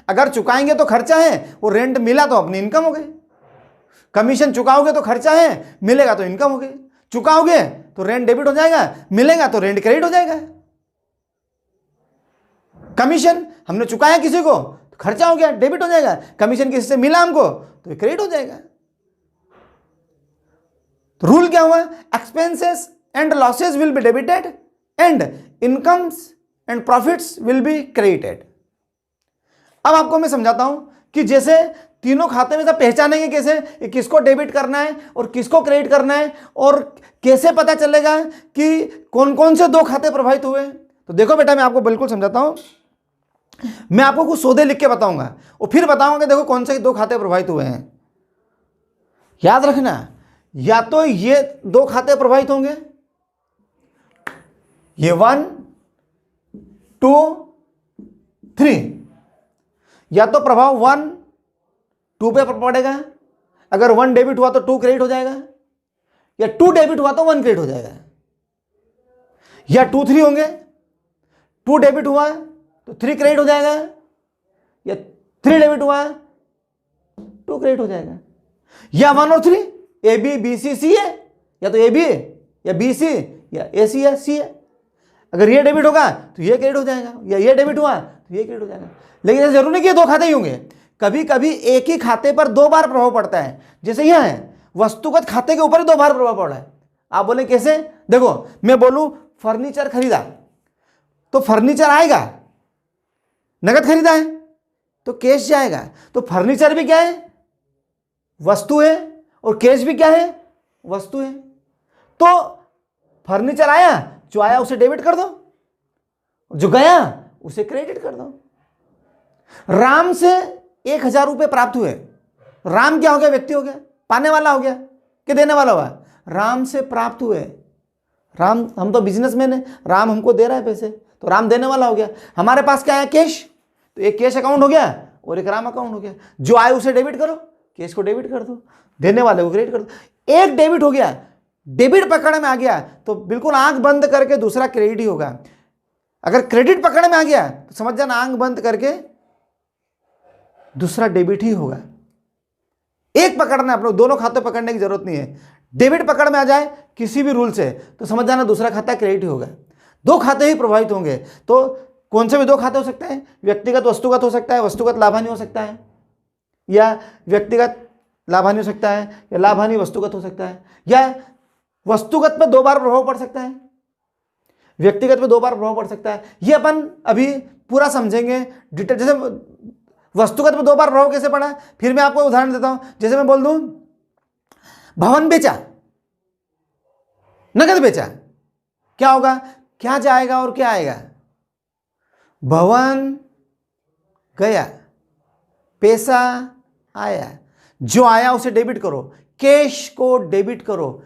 अगर चुकाएंगे तो खर्चा है, और रेंट मिला तो अपनी इनकम हो गई। कमीशन चुकाओगे तो खर्चा है, मिलेगा तो इनकम हो गई। चुकाओगे तो रेंट डेबिट हो जाएगा, मिलेगा तो रेंट क्रेडिट हो जाएगा। कमीशन हमने चुकाया किसी को तो खर्चा हो गया, डेबिट हो जाएगा। कमीशन किसी से मिला हमको तो क्रेडिट हो जाएगा। तो रूल क्या हुआ? Expenses and losses will be debited and incomes and profits will be credited. अब आपको मैं समझाता हूं कि जैसे तीनों खाते में से पहचानेंगे कैसे, किसको डेबिट करना है और किसको क्रेडिट करना है, और कैसे पता चलेगा कि कौन कौन से दो खाते प्रभावित हुए। तो देखो बेटा, मैं आपको बिल्कुल समझाता हूं। मैं आपको कुछ सौदे लिख के बताऊंगा और फिर बताऊंगा कि देखो कौन से दो खाते प्रभावित हुए हैं। याद रखना, या तो ये दो खाते प्रभावित होंगे, ये 1 2 3, या तो प्रभाव 1 2 पे पड़ेगा। अगर 1 डेबिट हुआ तो 2 क्रेडिट हो जाएगा, या 2 डेबिट हुआ तो 1 क्रेडिट हो जाएगा, या 2 3 होंगे। 2 डेबिट हुआ तो 3 क्रेडिट हो जाएगा, या 3 डेबिट हुआ 2 क्रेडिट हो जाएगा, या 1 और 3 ए बी बी सी सी है, या तो ए बी या बी सी या AC है, C है। अगर ये डेबिट होगा तो ये क्रेडिट हो जाएगा, या ये डेबिट हुआ तो ये क्रेडिट हो जाएगा। लेकिन ऐसा जरूरी नहीं कि ये दो खाते ही होंगे, कभी कभी एक ही खाते पर दो बार प्रभाव पड़ता है। जैसे यह है, वस्तुगत खाते के ऊपर ही दो बार प्रभाव पड़ रहा है। आप बोले कैसे? देखो, मैं बोलूं फर्नीचर खरीदा तो फर्नीचर आएगा, नगद खरीदा है तो कैश जाएगा। तो फर्नीचर भी क्या है? वस्तु है, और कैश भी क्या है? वस्तु है। तो फर्नीचर आया, जो आया उसे डेबिट कर दो, जो गया उसे क्रेडिट कर दो। राम से 1000 रुपये प्राप्त हुए। राम क्या हो गया? व्यक्ति हो गया, पाने वाला हो गया कि देने वाला हुआ? राम से प्राप्त हुए। राम, हम तो बिजनेसमैन है, राम हमको दे रहा है पैसे, तो राम देने वाला हो गया। हमारे पास क्या है? कैश। तो एक कैश अकाउंट हो गया और एक राम अकाउंट हो गया। जो आए उसे डेबिट करो, कैश को डेबिट कर दो, देने वाले को क्रेडिट कर दो। एक डेबिट हो गया, डेबिट पकड़ में आ गया तो बिल्कुल आंख बंद करके दूसरा क्रेडिट ही होगा। अगर क्रेडिट पकड़ में आ गया तो समझ जाना आंख बंद करके दूसरा डेबिट ही होगा। एक पकड़ना, अपने दोनों खाते पकड़ने की जरूरत नहीं है। डेबिट पकड़ में आ जाए किसी भी रूल से तो समझ जाना दूसरा खाता क्रेडिट ही होगा। दो खाते ही प्रभावित होंगे। तो कौन से भी दो खाते हो सकते हैं? व्यक्तिगत वस्तुगत हो सकता है, वस्तुगत लाभानी हो सकता है, या व्यक्तिगत लाभानी हो सकता है, या लाभानी वस्तुगत हो सकता है, या वस्तुगत पर दो बार प्रभाव पड़ सकता है, व्यक्तिगत पे दो बार प्रभाव पड़ सकता है। ये अपन अभी पूरा समझेंगे डिटेल। जैसे वस्तुगत पे दो बार प्रभाव कैसे पड़ा, फिर मैं आपको उदाहरण देता हूं। जैसे मैं बोल दूं भवन बेचा, नगद बेचा, क्या होगा? क्या जाएगा और क्या आएगा? भवन गया, पैसा आया, जो आया उसे डेबिट करो, कैश को डेबिट करो,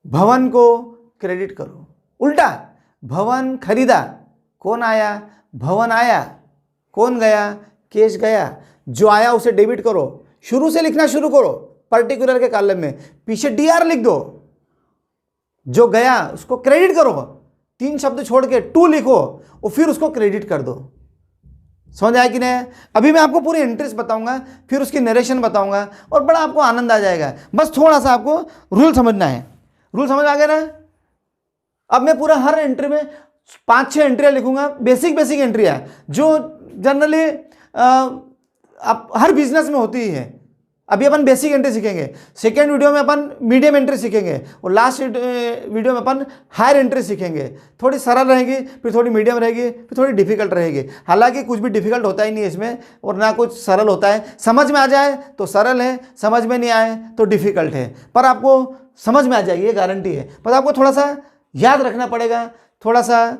भवन को क्रेडिट करो। उल्टा, भवन खरीदा, कौन आया? भवन आया, कौन गया? कैश गया। जो आया उसे डेबिट करो, शुरू से लिखना शुरू करो, पर्टिकुलर के कॉलम में पीछे DR लिख दो। जो गया उसको क्रेडिट करो, 3 शब्द छोड़ के टू लिखो और फिर उसको क्रेडिट कर दो। समझ आया कि नहीं? अभी मैं आपको पूरी एंट्रीज बताऊंगा, फिर उसकी नरेशन बताऊंगा और बड़ा आपको आनंद आ जाएगा। बस थोड़ा सा आपको रूल समझना है। रूल समझ आ गया ना? अब मैं पूरा हर एंट्री में 5-6 एंट्रियां लिखूंगा, बेसिक एंट्रियां जो जनरली आप हर बिजनेस में होती ही है। अभी अपन बेसिक एंट्री सीखेंगे, सेकेंड वीडियो में अपन मीडियम एंट्री सीखेंगे और लास्ट वीडियो में अपन हायर एंट्री सीखेंगे। थोड़ी सरल रहेगी, फिर थोड़ी मीडियम रहेगी, फिर थोड़ी डिफिकल्ट रहेगी। हालांकि कुछ भी डिफिकल्ट होता ही नहीं है इसमें और ना कुछ सरल होता है। समझ में आ जाए तो सरल है, समझ में नहीं आए तो डिफिकल्ट है, पर आपको समझ में आ जाएगी, ये गारंटी है। पर आपको थोड़ा सा याद रखना पड़ेगा, थोड़ा सा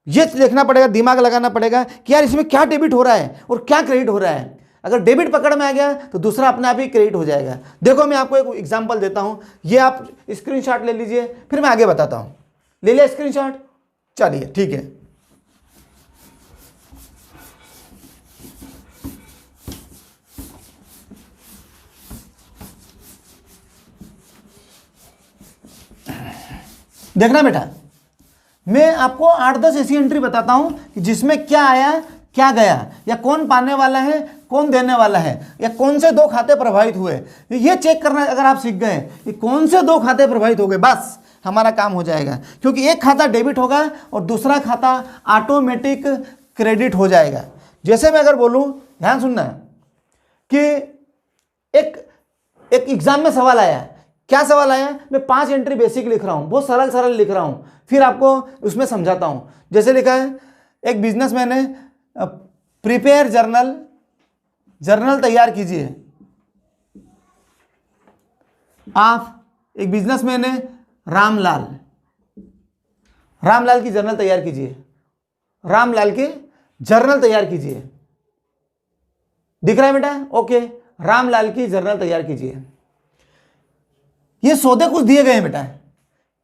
ये देखना पड़ेगा, दिमाग लगाना पड़ेगा कि यार इसमें क्या डेबिट हो रहा है और क्या क्रेडिट हो रहा है। अगर डेबिट पकड़ में आ गया तो दूसरा अपने आप ही क्रेडिट हो जाएगा। देखो मैं आपको एक एग्जांपल देता हूं, ये आप स्क्रीनशॉट ले लीजिए, फिर मैं आगे बताता हूं। ले लिया स्क्रीनशॉट? चलिए ठीक है। देखना बेटा, मैं आपको 8-10 ऐसी एंट्री बताता हूं कि जिसमें क्या आया क्या गया, या कौन पाने वाला है कौन देने वाला है, या कौन से दो खाते प्रभावित हुए। ये चेक करना अगर आप सीख गए कि कौन से दो खाते प्रभावित हो गए, बस हमारा काम हो जाएगा। क्योंकि एक खाता डेबिट होगा और दूसरा खाता ऑटोमेटिक क्रेडिट हो जाएगा। जैसे मैं अगर बोलूं, ध्यान सुनना, कि एक एग्जाम में सवाल आया, क्या सवाल आया? मैं 5 एंट्री बेसिक लिख रहा हूं, बहुत सरल लिख रहा हूं, फिर आपको उसमें समझाता हूं। जैसे लिखा है, एक बिजनेसमैन है, प्रिपेयर जर्नल तैयार कीजिए। आप एक बिजनेसमैन है, रामलाल की जर्नल तैयार कीजिए, रामलाल की जर्नल तैयार कीजिए। दिख रहा है बेटा? ओके, रामलाल की जर्नल तैयार कीजिए। ये सौदे कुछ दिए गए हैं बेटा।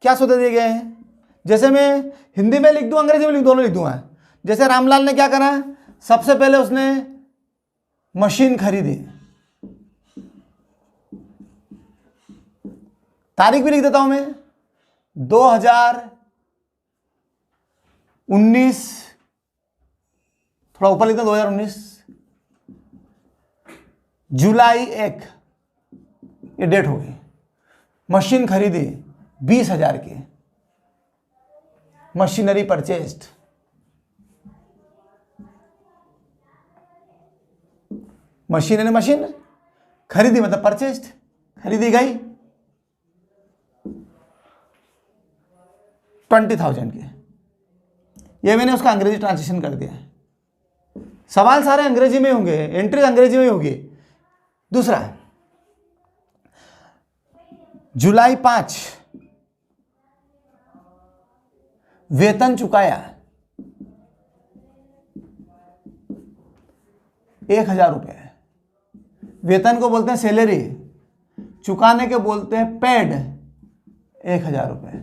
क्या सौदे दिए गए हैं? जैसे मैं हिंदी में लिख दूं, अंग्रेजी में दोनों लिख दूंगा। जैसे रामलाल ने क्या करा, सबसे पहले उसने मशीन खरीदी, तारीख भी लिख देता हूं मैं, 2019, थोड़ा ऊपर लिखता हूं, 2019 जुलाई 1, ये डेट होगी। मशीन खरीदी 20,000 की, मशीनरी परचेस्ड, मशीन मशीन खरीदी मतलब परचेस्ड, खरीदी गई 20,000 की। ये मैंने उसका अंग्रेजी ट्रांसलेशन कर दिया है। सवाल सारे अंग्रेजी में होंगे, एंट्री अंग्रेजी में होगी। दूसरा, जुलाई 5 वेतन चुकाया 1,000 रुपये। वेतन को बोलते हैं सैलरी, चुकाने के बोलते हैं पेड, 1,000 रुपये।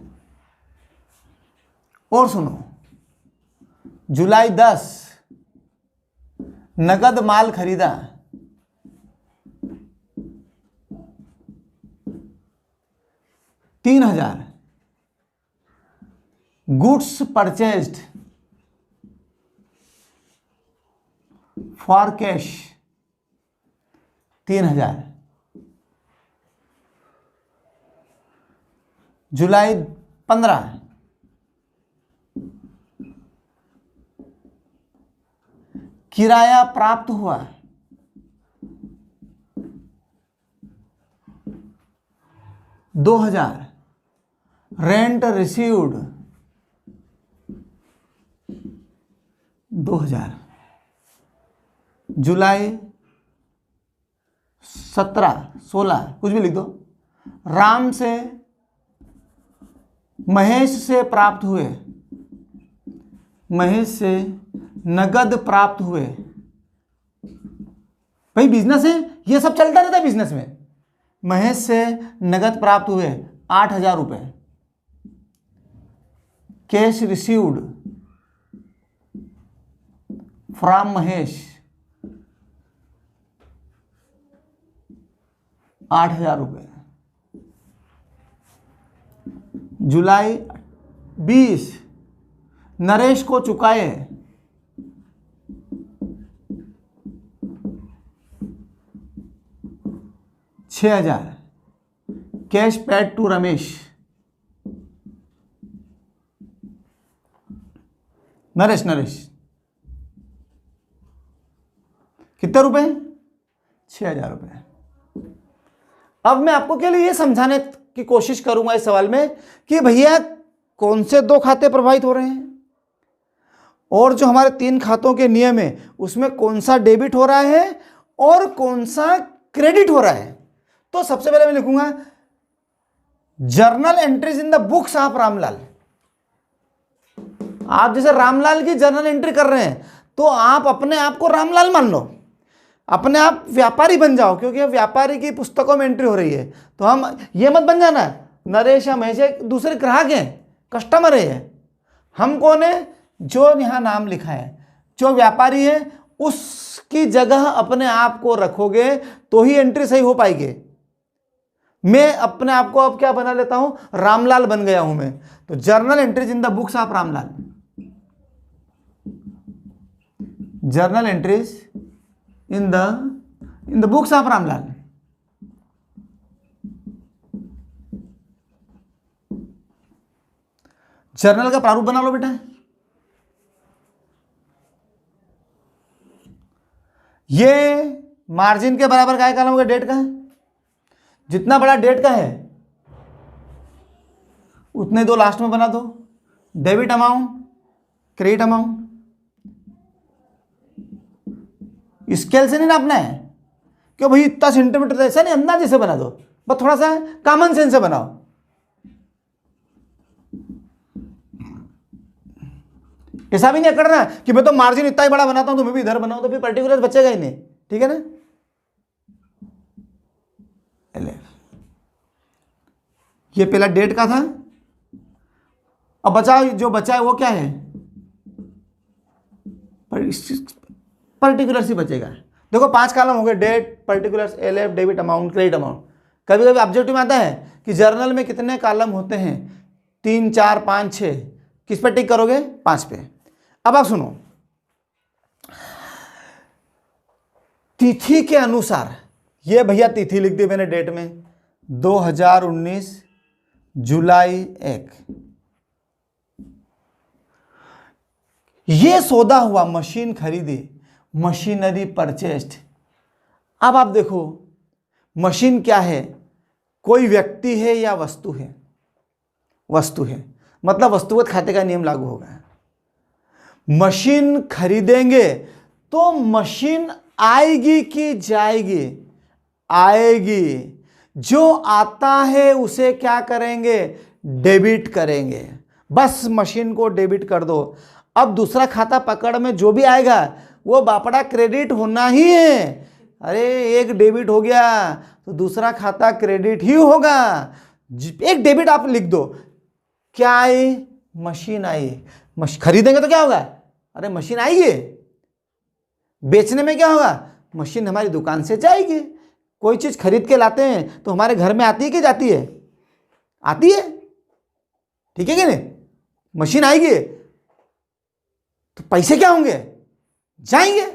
और सुनो, जुलाई 10 नगद माल खरीदा 3,000। Goods purchased for cash 3,000। जुलाई 15 किराया प्राप्त हुआ 2,000। Rent received 2,000। जुलाई 16 कुछ भी लिख दो। राम से महेश से प्राप्त हुए, महेश से नगद प्राप्त हुए। भाई बिजनेस है, ये सब चलता रहता है बिजनेस में। महेश से नगद प्राप्त हुए 8,000 रुपये। कैश रिसीव्ड फ्रॉम महेश 8,000 रुपये। जुलाई 20 नरेश को चुकाए 6,000। Cash paid to Ramesh. Naresh कितने रुपए? 6,000 रुपये। अब मैं आपको के लिए ये समझाने की कोशिश करूंगा इस सवाल में कि भैया कौन से 2 खाते प्रभावित हो रहे हैं और जो हमारे 3 खातों के नियम है उसमें कौन सा डेबिट हो रहा है और कौन सा क्रेडिट हो रहा है। तो सबसे पहले मैं लिखूंगा journal entries in the books of Ramlal. आप जैसे रामलाल की जर्नल एंट्री कर रहे हैं तो आप अपने आप को रामलाल मान लो, अपने आप व्यापारी बन जाओ, क्योंकि व्यापारी की पुस्तकों में एंट्री हो रही है। तो हम ये मत बन जाना नरेश या महेश दूसरे ग्राहक हैं, कस्टमर है। हम कौन है? जो यहाँ नाम लिखा है, जो व्यापारी है उसकी जगह अपने आप को रखोगे तो ही एंट्री सही हो पाएगी। मैं अपने आप को अब क्या बना लेता हूं? रामलाल बन गया हूं मैं। तो journal entries in the books of Ramlal, journal entries in the books of Ramlal. Journal का प्रारूप बना लो बेटा। ये मार्जिन के बराबर का कॉलम होगा, डेट का है। जितना बड़ा डेट का है उतने 2 लास्ट में बना दो। Debit amount, credit amount. Scale से नहीं नापना है कि भाई इतना सेंटीमीटर, ऐसा नहीं, अंदाजे से बना दो, बस थोड़ा सा कॉमन सेंस से बनाओ। ऐसा भी नहीं करना कि मैं तो मार्जिन इतना ही बड़ा बनाता हूं तो मैं भी इधर बनाऊं, तो फिर पर्टिकुलर बचेगा ही नहीं। ठीक है ना? ये पहला डेट का था। अब बचा, जो बचा है वो क्या है? पर्टिकुलर ही बचेगा। देखो 5 कॉलम हो गए, date, particulars, LF, debit amount, credit amount. कभी कभी ऑब्जेक्टिव में आता है कि जर्नल में कितने कॉलम होते हैं? 3, 4, 5, 6। किस पे टिक करोगे? 5 पे। अब आप सुनो, तिथि के अनुसार, ये भैया तिथि लिख दी मैंने डेट में 2019 जुलाई 1। ये सौदा हुआ, मशीन खरीदी, मशीनरी परचेस्ड। अब आप देखो मशीन क्या है, कोई व्यक्ति है या वस्तु है? वस्तु है, मतलब वस्तुगत खाते का नियम लागू होगा। मशीन खरीदेंगे तो मशीन आएगी कि जाएगी? आएगी। जो आता है उसे क्या करेंगे? डेबिट करेंगे। बस मशीन को डेबिट कर दो। अब दूसरा खाता पकड़ में जो भी आएगा वो बापड़ा क्रेडिट होना ही है। अरे एक डेबिट हो गया तो दूसरा खाता क्रेडिट ही होगा। एक डेबिट आप लिख दो। क्या आई? मशीन आई। खरीदेंगे तो क्या होगा? अरे मशीन आएगी। बेचने में क्या होगा? मशीन हमारी दुकान से जाएगी। कोई चीज खरीद के लाते हैं तो हमारे घर में आती है कि जाती है? आती है, ठीक है कि नहीं? मशीन आएगी तो पैसे क्या होंगे? जाएंगे।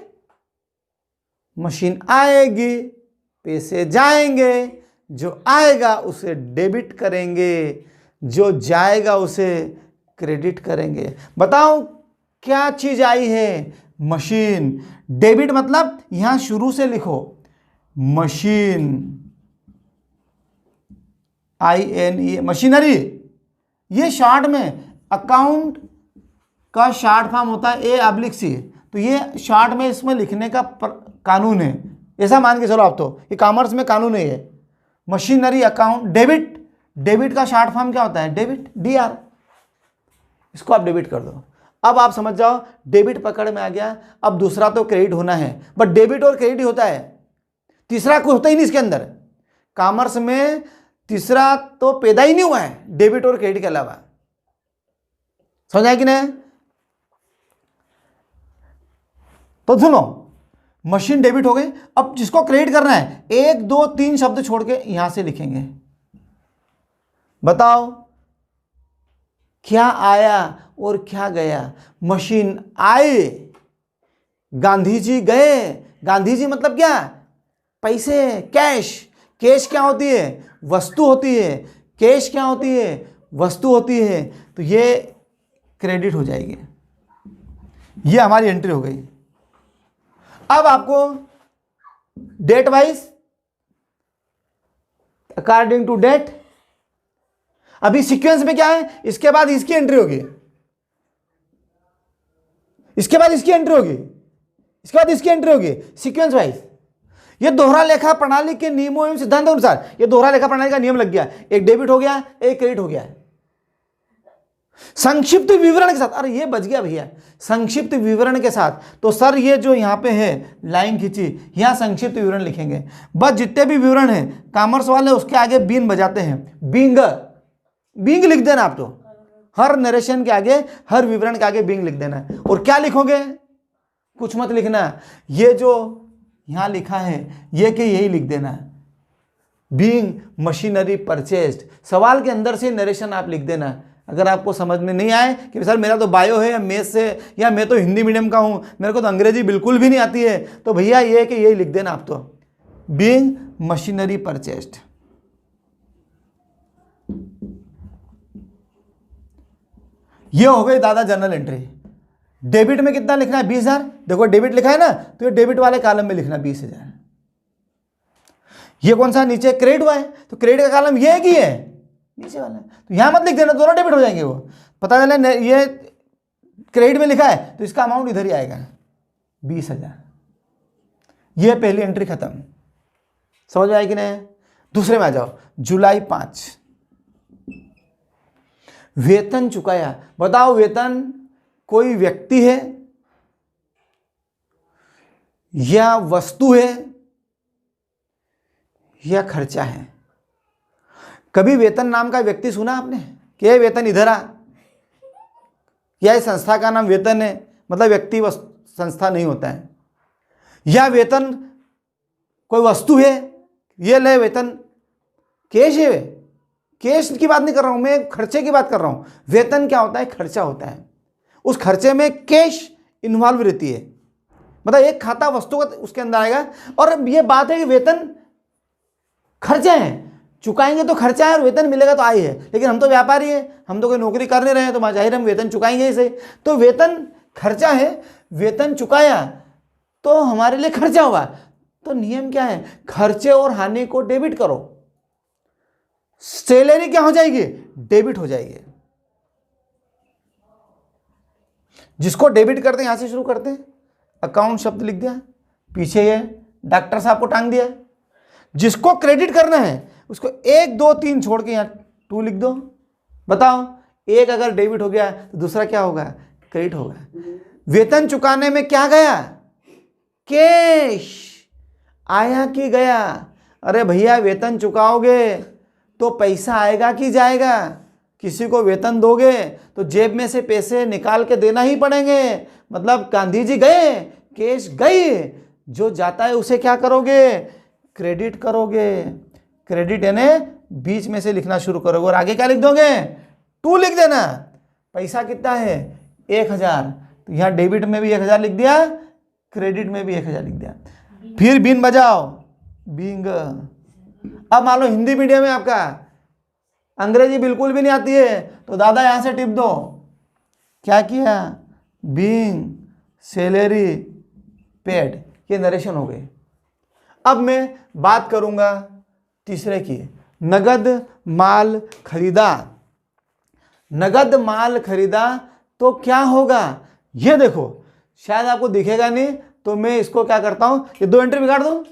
मशीन आएगी, पैसे जाएंगे। जो आएगा उसे डेबिट करेंगे, जो जाएगा उसे क्रेडिट करेंगे। बताओ क्या चीज आई है? मशीन। डेबिट मतलब यहां शुरू से लिखो, मशीन, INE, मशीनरी। ये शॉर्ट में अकाउंट का शॉर्ट फॉर्म होता है A/C, तो ये शॉर्ट में इसमें लिखने का कानून है। ऐसा मान के चलो आप, तो ये कॉमर्स में कानून है ये। Machinery account debit. डेबिट का शॉर्ट फॉर्म क्या होता है? Debit, DR। इसको आप डेबिट कर दो। अब आप समझ जाओ डेबिट पकड़ में आ गया। अब दूसरा तो क्रेडिट होना है, बट डेबिट और क्रेडिट होता है, तीसरा कोई होता ही नहीं इसके अंदर। कॉमर्स में तीसरा तो पैदा ही नहीं हुआ है डेबिट और क्रेडिट के अलावा। समझ आया कि नहीं? तो सुनो, मशीन डेबिट हो गई। अब जिसको क्रेडिट करना है 1 2 3 शब्द छोड़ के यहां से लिखेंगे। बताओ क्या आया और क्या गया? मशीन आए, गांधी जी गए। गांधी जी मतलब क्या? पैसे, कैश। कैश क्या होती है? वस्तु होती है। कैश क्या होती है? वस्तु होती है। तो ये क्रेडिट हो जाएगी। ये हमारी एंट्री हो गई। अब आपको date wise, according to date, अभी सीक्वेंस में क्या है? इसके बाद इसकी एंट्री होगी, इसके बाद इसकी एंट्री होगी, इसके बाद इसकी एंट्री होगी, सीक्वेंस वाइज। ये दोहरा लेखा प्रणाली के नियमों एवं सिद्धांतों के अनुसार ये दोहरा लेखा प्रणाली का नियम लग गया। एक डेबिट हो गया, एक क्रेडिट हो गया है। संक्षिप्त विवरण के साथ, अरे ये बच गया भैया, संक्षिप्त विवरण के साथ। तो सर ये जो यहां पे है लाइन खींची, यहां संक्षिप्त विवरण लिखेंगे। बस जितने भी विवरण है कॉमर्स वाले उसके आगे बीन बजाते हैं। बींग, बींग लिख देना आप, तो हर नरेशन के आगे, हर विवरण के आगे बींग लिख देना है। और क्या लिखोगे? कुछ मत लिखना। ये जो यहां लिखा है ये कि यही लिख देना है, बीइंग मशीनरी परचेस्ड। सवाल के अंदर से नरेशन आप लिख देना। अगर आपको समझ में नहीं आए कि सर मेरा तो बायो है या मैथ्स से, या मैं तो हिंदी मीडियम का हूं, मेरे को तो अंग्रेजी बिल्कुल भी नहीं आती है, तो भैया ये कि यही लिख देना आप, तो बीइंग मशीनरी परचेस्ड। ये हो गई दादा जनरल एंट्री। डेबिट में कितना लिखना है? 20,000। देखो डेबिट लिखा है ना, तो ये डेबिट वाले कॉलम में लिखना 20,000। ये कौन सा? नीचे क्रेडिट हुआ है, तो क्रेडिट का कॉलम ये है कि ये नीचे वाला है, तो यहां मत लिख देना, दोनों डेबिट हो जाएंगे। वो पता चला ये क्रेडिट में लिखा है तो इसका अमाउंट इधर ही आएगा 20,000। ये पहली एंट्री खत्म। समझ में आएगी कि नहीं? दूसरे में आ जाओ। जुलाई 5 वेतन चुकाया। बताओ वेतन कोई व्यक्ति है या वस्तु है या खर्चा है? कभी वेतन नाम का व्यक्ति सुना आपने कि ये वेतन इधर आ, या इस संस्था का नाम वेतन है, मतलब व्यक्ति संस्था नहीं होता है। या वेतन कोई वस्तु है, ये ले वेतन, कैश है। कैश की बात नहीं कर रहा हूं मैं, खर्चे की बात कर रहा हूं। वेतन क्या होता है? खर्चा होता है। उस खर्चे में कैश इन्वॉल्व रहती है, मतलब एक खाता वस्तुगत उसके अंदर आएगा। और ये बात है कि वेतन खर्चे हैं, चुकाएंगे तो खर्चा है और वेतन मिलेगा तो आय है। लेकिन हम तो व्यापारी है, हम तो कोई नौकरी कर नहीं रहे हैं, तो जाहिर हम वेतन चुकाएंगे इसे। तो वेतन खर्चा है, वेतन चुकाया तो हमारे लिए खर्चा हुआ। तो नियम क्या है, खर्चे और हानि को डेबिट करो, सैलरी क्या हो जाएगी, डेबिट हो जाएगी। जिसको डेबिट करते हैं यहां से शुरू करते हैं, अकाउंट शब्द लिख दिया, पीछे ये डॉक्टर साहब को टांग दिया। जिसको क्रेडिट करना है उसको 1 2 3 छोड़ के यहां 2 लिख दो। बताओ, एक अगर डेबिट हो गया तो दूसरा क्या होगा, क्रेडिट होगा। वेतन चुकाने में क्या गया, कैश आया कि गया। अरे भैया वेतन चुकाओगे तो पैसा आएगा कि जाएगा। किसी को वेतन दोगे तो जेब में से पैसे निकाल के देना ही पड़ेंगे। मतलब गांधी जी गए, कैश गई, जो जाता है उसे क्या करोगे, क्रेडिट करोगे। क्रेडिट यानी बीच में से लिखना शुरू करोगे और आगे क्या लिख दोगे, 2 लिख देना। पैसा कितना है, 1000, तो यहाँ डेबिट में भी 1000 लिख दिया, क्रेडिट में भी 1000 लिख दिया। फिर बीन बजाओ, बींग। अब मान लो हिंदी मीडियम है आपका, अंग्रेजी बिल्कुल भी नहीं आती है, तो दादा यहां से टिप दो। क्या किया, बीइंग सैलरी पेड, ये नरेशन हो गई। अब मैं बात करूंगा तीसरे की, नगद माल खरीदा। नगद माल खरीदा तो क्या होगा, ये देखो, शायद आपको दिखेगा नहीं तो मैं इसको क्या करता हूं, ये 2 एंट्री बिगाड़ दूं,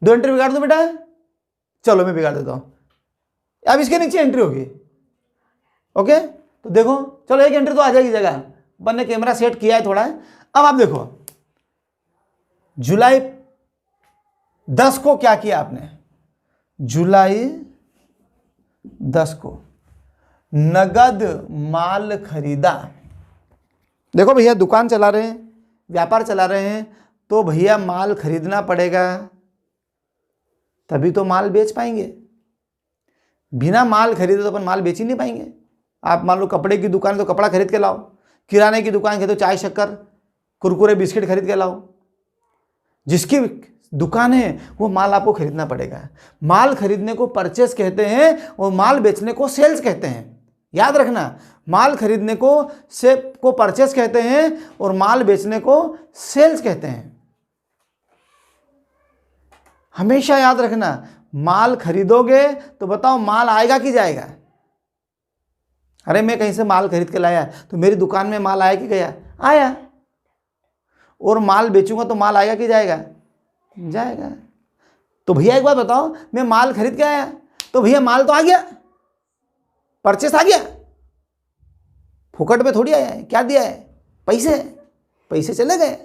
2 एंट्री बिगाड़ दूं बेटा। चलो मैं बिगाड़ देता हूं, अब इसके नीचे एंट्री होगी। ओके, तो देखो, चलो 1 एंट्री तो आ जाएगी जगह, अपन ने कैमरा सेट किया है थोड़ा। अब आप देखो, जुलाई 10 को क्या किया आपने, जुलाई 10 को नगद माल खरीदा। देखो भैया, दुकान चला रहे हैं, व्यापार चला रहे हैं, तो भैया माल खरीदना पड़ेगा, तभी तो माल बेच पाएंगे। बिना माल खरीदे तो अपन माल बेच ही नहीं पाएंगे। आप मान लो कपड़े की दुकान है तो कपड़ा खरीद के लाओ, किराने की दुकान है तो चाय शक्कर कुरकुरे बिस्किट खरीद के लाओ। जिसकी दुकान है वो माल आपको खरीदना पड़ेगा। माल खरीदने को परचेस कहते हैं और माल बेचने को सेल्स कहते हैं। याद रखना, माल खरीदने को परचेस कहते हैं और माल बेचने को सेल्स कहते हैं। हमेशा याद रखना, माल खरीदोगे तो बताओ माल आएगा कि जाएगा। अरे मैं कहीं से माल खरीद के लाया तो मेरी दुकान में माल आया कि गया, आया। और माल बेचूंगा तो माल आएगा कि जाएगा, जाएगा। तो भैया एक बात बताओ, मैं माल खरीद के आया तो भैया माल तो आ गया, परचेस आ गया, फुकट में थोड़ी आया है। क्या दिया है, पैसे, पैसे चले गए।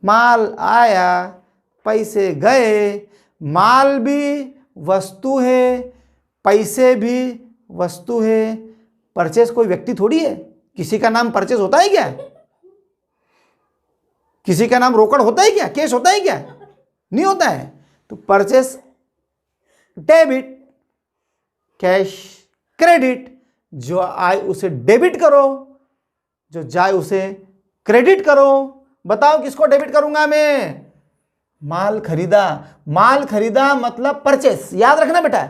माल आया, पैसे गए। माल भी वस्तु है, पैसे भी वस्तु है। परचेस कोई व्यक्ति थोड़ी है। किसी का नाम परचेस होता है क्या, किसी का नाम रोकड़ होता है क्या, कैश होता है क्या, नहीं होता है। तो परचेस डेबिट, कैश क्रेडिट। जो आए उसे डेबिट करो, जो जाए उसे क्रेडिट करो। बताओ किसको डेबिट करूंगा मैं, माल खरीदा। माल खरीदा मतलब परचेस। याद रखना बेटा,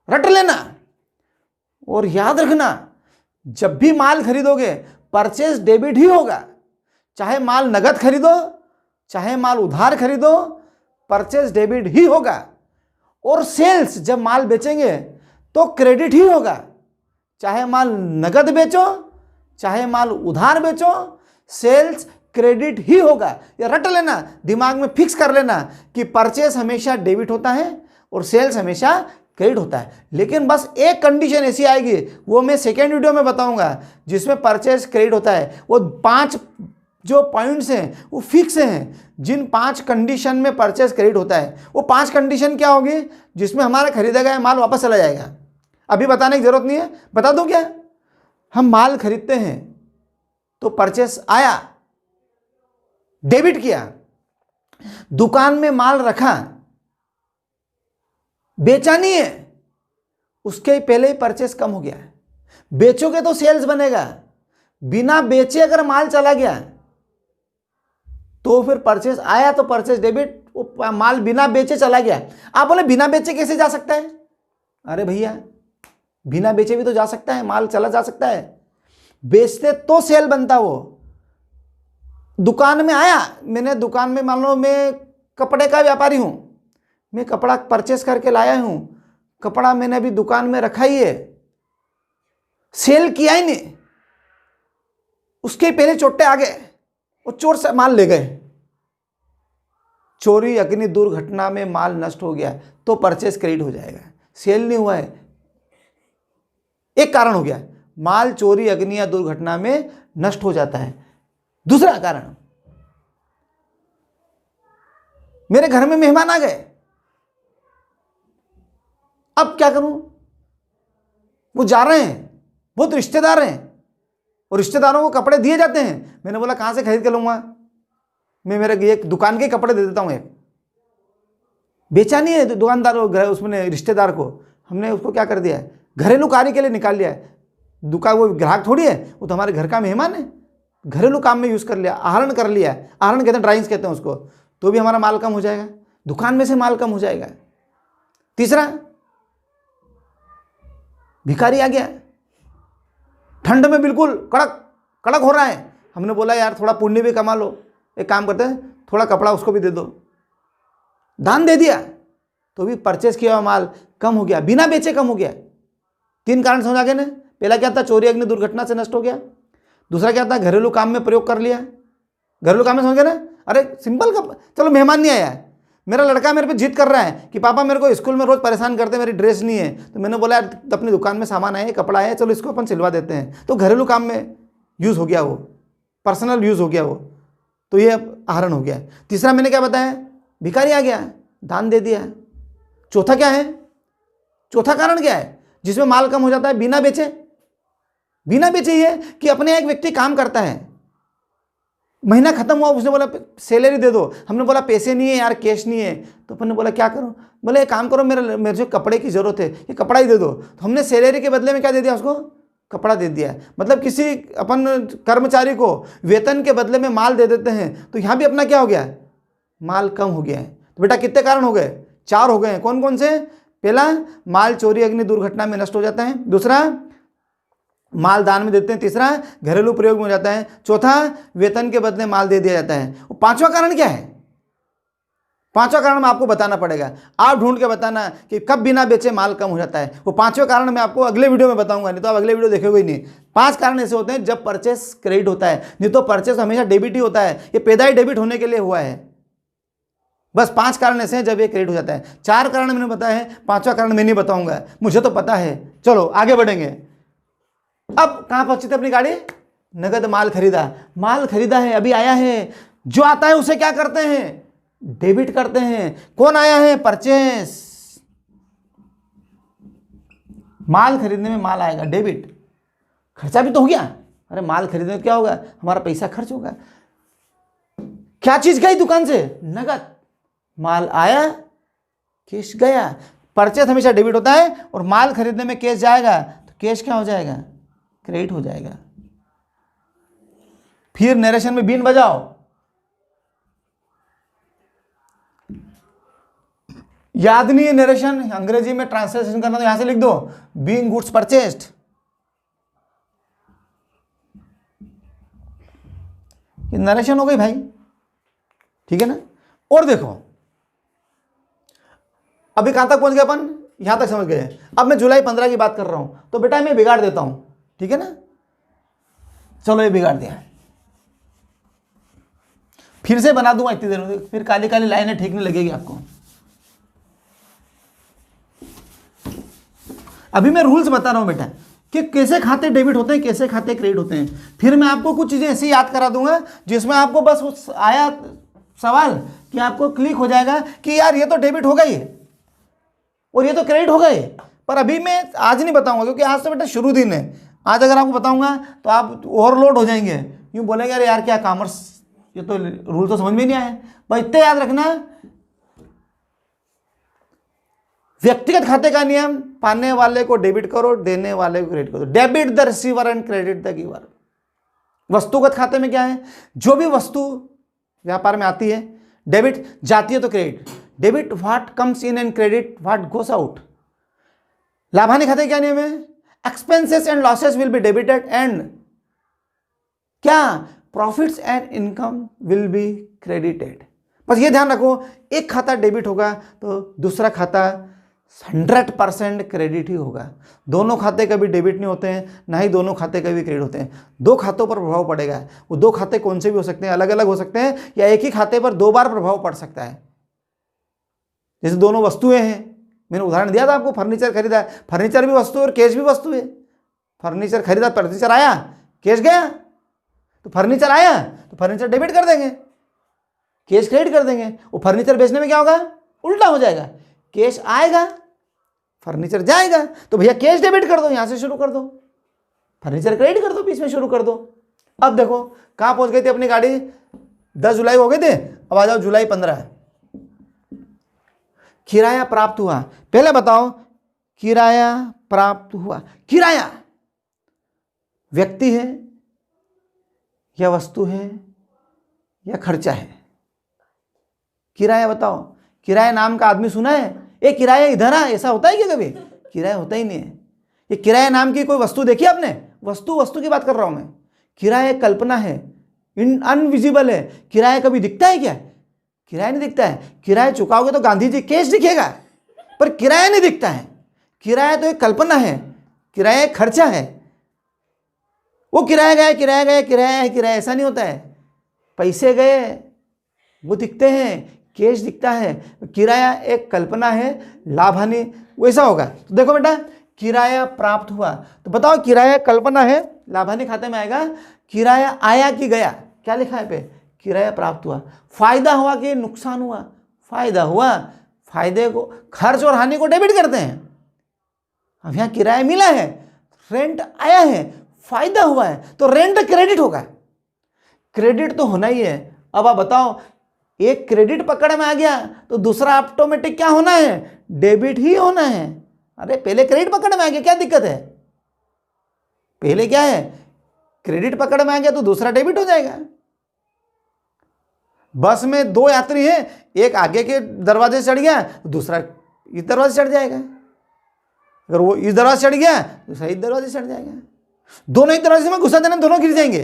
रट लेना। और याद रखना, जब भी माल खरीदोगे परचेस डेबिट ही होगा। चाहे माल नगद खरीदो, चाहे माल उधार खरीदो, परचेस डेबिट ही होगा। और सेल्स, जब माल बेचेंगे तो क्रेडिट ही होगा। चाहे माल नगद बेचो, चाहे माल उधार बेचो, सेल्स क्रेडिट ही होगा। ये रट लेना, दिमाग में फिक्स कर लेना कि परचेस हमेशा डेबिट होता है और सेल्स हमेशा क्रेडिट होता है। लेकिन बस एक कंडीशन ऐसी आएगी, वो मैं सेकेंड वीडियो में बताऊंगा, जिसमें परचेस क्रेडिट होता है। वो 5 जो पॉइंट्स हैं वो फिक्स हैं। जिन 5 कंडीशन में परचेस क्रेडिट होता है, वो 5 कंडीशन क्या होगी, जिसमें हमारा खरीदा गया माल वापस चला जाएगा। अभी बताने की जरूरत नहीं है, बता दूं क्या। हम माल खरीदते हैं तो परचेस आया, डेबिट किया। दुकान में माल रखा, बेचा नहीं है, उसके पहले ही परचेस कम हो गया। बेचोगे तो सेल्स बनेगा। बिना बेचे अगर माल चला गया तो फिर परचेस आया तो परचेस डेबिट, वो माल बिना बेचे चला गया। आप बोले बिना बेचे कैसे जा सकता है। अरे भैया बिना बेचे भी तो जा सकता है, माल चला जा सकता है। बेचते तो सेल बनता। वो दुकान में आया, मैंने दुकान में, मान लो मैं कपड़े का व्यापारी हूं, मैं कपड़ा परचेस करके लाया हूं, कपड़ा मैंने अभी दुकान में रखा ही है, सेल किया ही नहीं, उसके पहले चोट्टे आ गए, वो चोर से माल ले गए, चोरी अग्नि दुर्घटना में माल नष्ट हो गया, तो परचेस क्रेडिट हो जाएगा। सेल नहीं हुआ है, एक कारण हो गया, माल चोरी अग्नि या दुर्घटना में नष्ट हो जाता है। दूसरा कारण, मेरे घर में मेहमान आ गए, अब क्या करूं? वो जा रहे हैं, बहुत रिश्तेदार हैं, और रिश्तेदारों को कपड़े दिए जाते हैं। मैंने बोला कहां से खरीद के लूंगा, मैं मेरे एक दुकान के कपड़े दे देता हूं। एक बेचा नहीं है दुकानदार, उसमें रिश्तेदार को हमने उसको क्या कर दिया है, घरेलू कार्य के लिए निकाल लिया है। दुकान, वो ग्राहक थोड़ी है, वो तो हमारे घर का मेहमान है, घरेलू काम में यूज कर लिया, आहरण कर लिया है। आहरण कहते हैं, ड्राइंग्स कहते हैं उसको। तो भी हमारा माल कम हो जाएगा, दुकान में से माल कम हो जाएगा। तीसरा, भिखारी आ गया, ठंड में बिल्कुल कड़क कड़क हो रहा है, हमने बोला यार थोड़ा पुण्य भी कमा लो, एक काम करते हैं थोड़ा कपड़ा उसको भी दे दो, दान दे दिया, तो भी परचेस किया हुआ माल कम हो गया, बिना बेचे कम हो गया। 3 कारण समझ आ गए ना। पहला क्या था, चोरी अग्नि दुर्घटना से नष्ट हो गया। दूसरा क्या था, घरेलू काम में प्रयोग कर लिया। घरेलू काम में समझ गए ना। अरे सिंपल का, चलो मेहमान नहीं आया, मेरा लड़का मेरे पे जिद कर रहा है कि पापा मेरे को स्कूल में रोज परेशान करते हैं, मेरी ड्रेस नहीं है, तो मैंने बोला यार अपनी दुकान में सामान आया है, कपड़ा है, चलो इसको अपन सिलवा देते हैं। तो घरेलू काम में यूज हो गया, वो पर्सनल यूज हो गया वो, तो ये आहरण हो गया। तीसरा मैंने क्या बताया, भिखारी आ गया, दान दे दिया। चौथा क्या है, चौथा कारण क्या है जिसमें माल कम हो जाता है, बिना बेचे। बिना बेचे ये कि अपने एक व्यक्ति काम करता है, महीना खत्म हुआ, उसने बोला सैलरी दे दो, हमने बोला पैसे नहीं है यार, कैश नहीं है, तो अपन ने बोला क्या करूं, बोले एक काम करो, मेरे जो कपड़े की जरूरत है, ये कपड़ा ही दे दो। तो हमने सैलरी के बदले में क्या दे दिया उसको, कपड़ा दे दिया। मतलब किसी अपन कर्मचारी को वेतन के बदले में माल दे देते हैं, तो यहां भी अपना क्या हो गया, माल कम हो गया है। तो बेटा कितने कारण हो गए, 4 हो गए हैं। कौन कौन से, पहला माल चोरी अग्नि दुर्घटना में नष्ट हो जाता है। दूसरा, माल दान में देते हैं। तीसरा, घरेलू प्रयोग में हो जाता है। चौथा, वेतन के बदले माल दे दिया जाता है। और 5वां कारण क्या है, 5वां कारण मैं आपको बताना पड़ेगा, आप ढूंढ के बताना कि कब बिना बेचे माल कम हो जाता है। वो 5वें कारण मैं आपको अगले वीडियो में बताऊंगा, नहीं तो आप अगले वीडियो देखोगे ही नहीं। 5 कारण ऐसे होते हैं जब परचेस क्रेडिट होता है, नहीं तो परचेस हमेशा डेबिट ही होता है। ये पैदा ही डेबिट होने के लिए हुआ है। बस 5 कारण ऐसे हैं जब ये क्रेडिट हो जाता है। 4 कारण मैंने बताया है, 5वां कारण मैं नहीं बताऊंगा, मुझे तो पता है। चलो आगे बढ़ेंगे। अब कहां पहुंची थी अपनी गाड़ी, नगद माल खरीदा। माल खरीदा है, अभी आया है, जो आता है उसे क्या करते हैं, डेबिट करते हैं। कौन आया है, परचेस। माल खरीदने में माल आएगा, डेबिट। खर्चा भी तो हो गया, अरे माल खरीदने में क्या होगा, हमारा पैसा खर्च होगा। क्या चीज गई दुकान से, नगद। माल आया, कैश गया। परचेस हमेशा डेबिट होता है, और माल खरीदने में कैश जाएगा, तो कैश क्या हो जाएगा, क्रेडिट हो जाएगा। फिर नरेशन में बीन बजाओ। याद नहीं है नरेशन, अंग्रेजी में ट्रांसलेशन करना, तो यहां से लिख दो, बीइंग गुड्स परचेस्ड। ये नरेशन हो गई भाई, ठीक है ना। और देखो अभी कहां तक पहुंच गए अपन, यहां तक समझ गए। अब मैं जुलाई 15 की बात कर रहा हूं, तो बेटा मैं बिगाड़ देता हूं, ठीक है ना। चलो ये बिगाड़ दिया, फिर से बना दूंगा इतनी देर में, फिर काली काली लाइनें ठीक नहीं लगेगी आपको। अभी मैं रूल्स बता रहा हूं बेटा कि कैसे खाते डेबिट होते हैं, कैसे खाते क्रेडिट होते हैं। फिर मैं आपको कुछ चीजें ऐसे याद करा दूंगा जिसमें आपको बस उस आया सवाल कि आपको क्लिक हो जाएगा कि यार ये तो डेबिट हो गई और ये तो क्रेडिट हो गए। पर अभी मैं आज नहीं बताऊंगा, क्योंकि आज तो बेटा शुरू दिन है। आज अगर आपको बताऊंगा तो आप ओवरलोड हो जाएंगे, यूं बोलेंगे अरे यार क्या कॉमर्स, ये तो रूल तो समझ में नहीं आया। पर इतना याद रखना, व्यक्तिगत खाते का नियम, पाने वाले को डेबिट करो, देने वाले को क्रेडिट करो। Debit the receiver and credit the giver. वस्तुगत खाते में क्या है, जो भी वस्तु व्यापार में आती है डेबिट, जाती है तो credit. Debit what comes in and credit what goes out. लाभानी खाते क्या नियम है? Expenses and losses will be debited and क्या profits and income will be credited. बस ये ध्यान रखो, एक खाता डेबिट होगा तो दूसरा खाता 100% क्रेडिट ही होगा। दोनों खाते कभी डेबिट नहीं होते हैं, ना ही दोनों खाते कभी क्रेडिट होते हैं। दो खातों पर प्रभाव पड़ेगा। वो दो खाते कौन से भी हो सकते हैं, अलग अलग हो सकते हैं, या एक ही खाते पर दो बार प्रभाव पड़ सकता है। जैसे दोनों वस्तुएं हैं, मैंने उदाहरण दिया था आपको, फर्नीचर खरीदा, फर्नीचर भी वस्तु है और कैश भी वस्तु है। फर्नीचर खरीदा, फर्नीचर आया, कैश गया, तो फर्नीचर आया तो फर्नीचर डेबिट कर देंगे, कैश क्रेडिट कर देंगे। वो फर्नीचर बेचने में क्या होगा? उल्टा हो जाएगा, कैश आएगा, फर्नीचर जाएगा। तो भैया कैश डेबिट कर दो, यहां से शुरू कर दो, फर्नीचर क्रेडिट कर दो, बीच में शुरू कर दो। अब देखो कहां पहुंच गई थी अपनी गाड़ी, 10 जुलाई हो गए थे, अब आ जाओ जुलाई 15। किराया प्राप्त हुआ, पहले बताओ किराया प्राप्त हुआ। किराया व्यक्ति है या वस्तु है या खर्चा है? किराया बताओ। किराया नाम का आदमी सुना है? ये किराया इधर आ, ऐसा होता है क्या कभी? किराया होता ही नहीं है। ये किराया नाम की कोई वस्तु देखी आपने? वस्तु की बात कर रहा हूं मैं। किराया एक कल्पना है, अनविजिबल है। किराया कभी दिखता है क्या? किराया नहीं दिखता है। किराया चुकाओगे तो गांधी जी कैश दिखेगा, पर किराया नहीं दिखता है। किराया तो एक कल्पना है, किराया एक खर्चा है। वो किराया गया, किराया गया, किराया है, किराया, ऐसा नहीं होता है। पैसे गए वो दिखते हैं, कैश दिखता है। किराया एक कल्पना है, लाभ हानि वैसा होगा। तो देखो बेटा, किराया प्राप्त हुआ, तो बताओ किराया कल्पना है, लाभ हानि खाते में आएगा। किराया आया कि गया, क्या लिखा है पे? किराया प्राप्त हुआ। फायदा हुआ कि नुकसान हुआ? फायदा हुआ। फायदे को, खर्च और हानि को डेबिट करते हैं। अब यहां किराया मिला है, रेंट आया है, फायदा हुआ है, तो रेंट क्रेडिट होगा। क्रेडिट तो होना ही है। अब आप बताओ, एक क्रेडिट पकड़ में आ गया तो दूसरा ऑटोमेटिक क्या होना है? डेबिट ही होना है। अरे पहले क्रेडिट पकड़ में आ गया, क्या दिक्कत है? पहले क्या है? क्रेडिट पकड़ में आ गया तो दूसरा डेबिट हो जाएगा। बस में दो यात्री हैं, एक आगे के दरवाजे से चढ़ गया, दूसरा इस दरवाजे से चढ़ जाएगा। अगर वो इस दरवाजे से चढ़ गया, दूसरा इस दरवाजे से चढ़ जाएगा। दोनों एक दरवाजे में घुसा देना, दोनों गिर जाएंगे।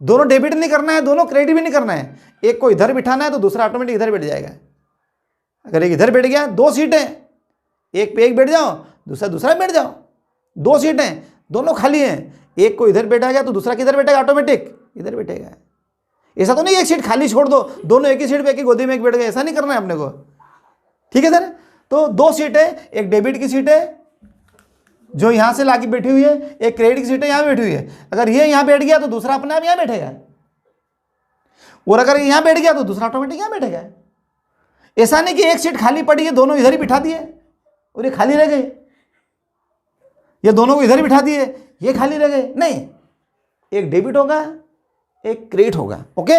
दोनों डेबिट नहीं करना है, दोनों क्रेडिट भी नहीं करना है। एक को इधर बिठाना है तो दूसरा ऑटोमेटिक इधर बैठ जाएगा। अगर एक इधर बैठ गया, दो सीटें, एक पे एक बैठ जाओ, दूसरा बैठ जाओ। दो सीटें, दोनों खाली हैं, एक को इधर बैठा गया तो दूसरा किधर बैठेगा? ऑटोमेटिक इधर बैठेगा। ऐसा तो नहीं एक सीट खाली छोड़ दो, दोनों एक ही सीट पे, एक ही गोदी में एक बैठ गए, ऐसा नहीं करना है अपने को। ठीक है सर? तो दो सीटें, एक डेबिट की सीट है जो यहां से लाके बैठी हुई है, एक क्रेडिट की सीट है यहां बैठी हुई है। अगर ये यहां बैठ गया तो दूसरा अपने आप यहां बैठेगा, और अगर यहां बैठ गया तो दूसरा ऑटोमेटिक यहां बैठेगा। ऐसा नहीं कि एक सीट खाली पड़ी है, दोनों इधर ही बिठा दिए और ये खाली रह गई, ये दोनों को इधर ही बिठा दिए, ये खाली रह गए। नहीं, एक डेबिट होगा, एक क्रेडिट होगा। ओके,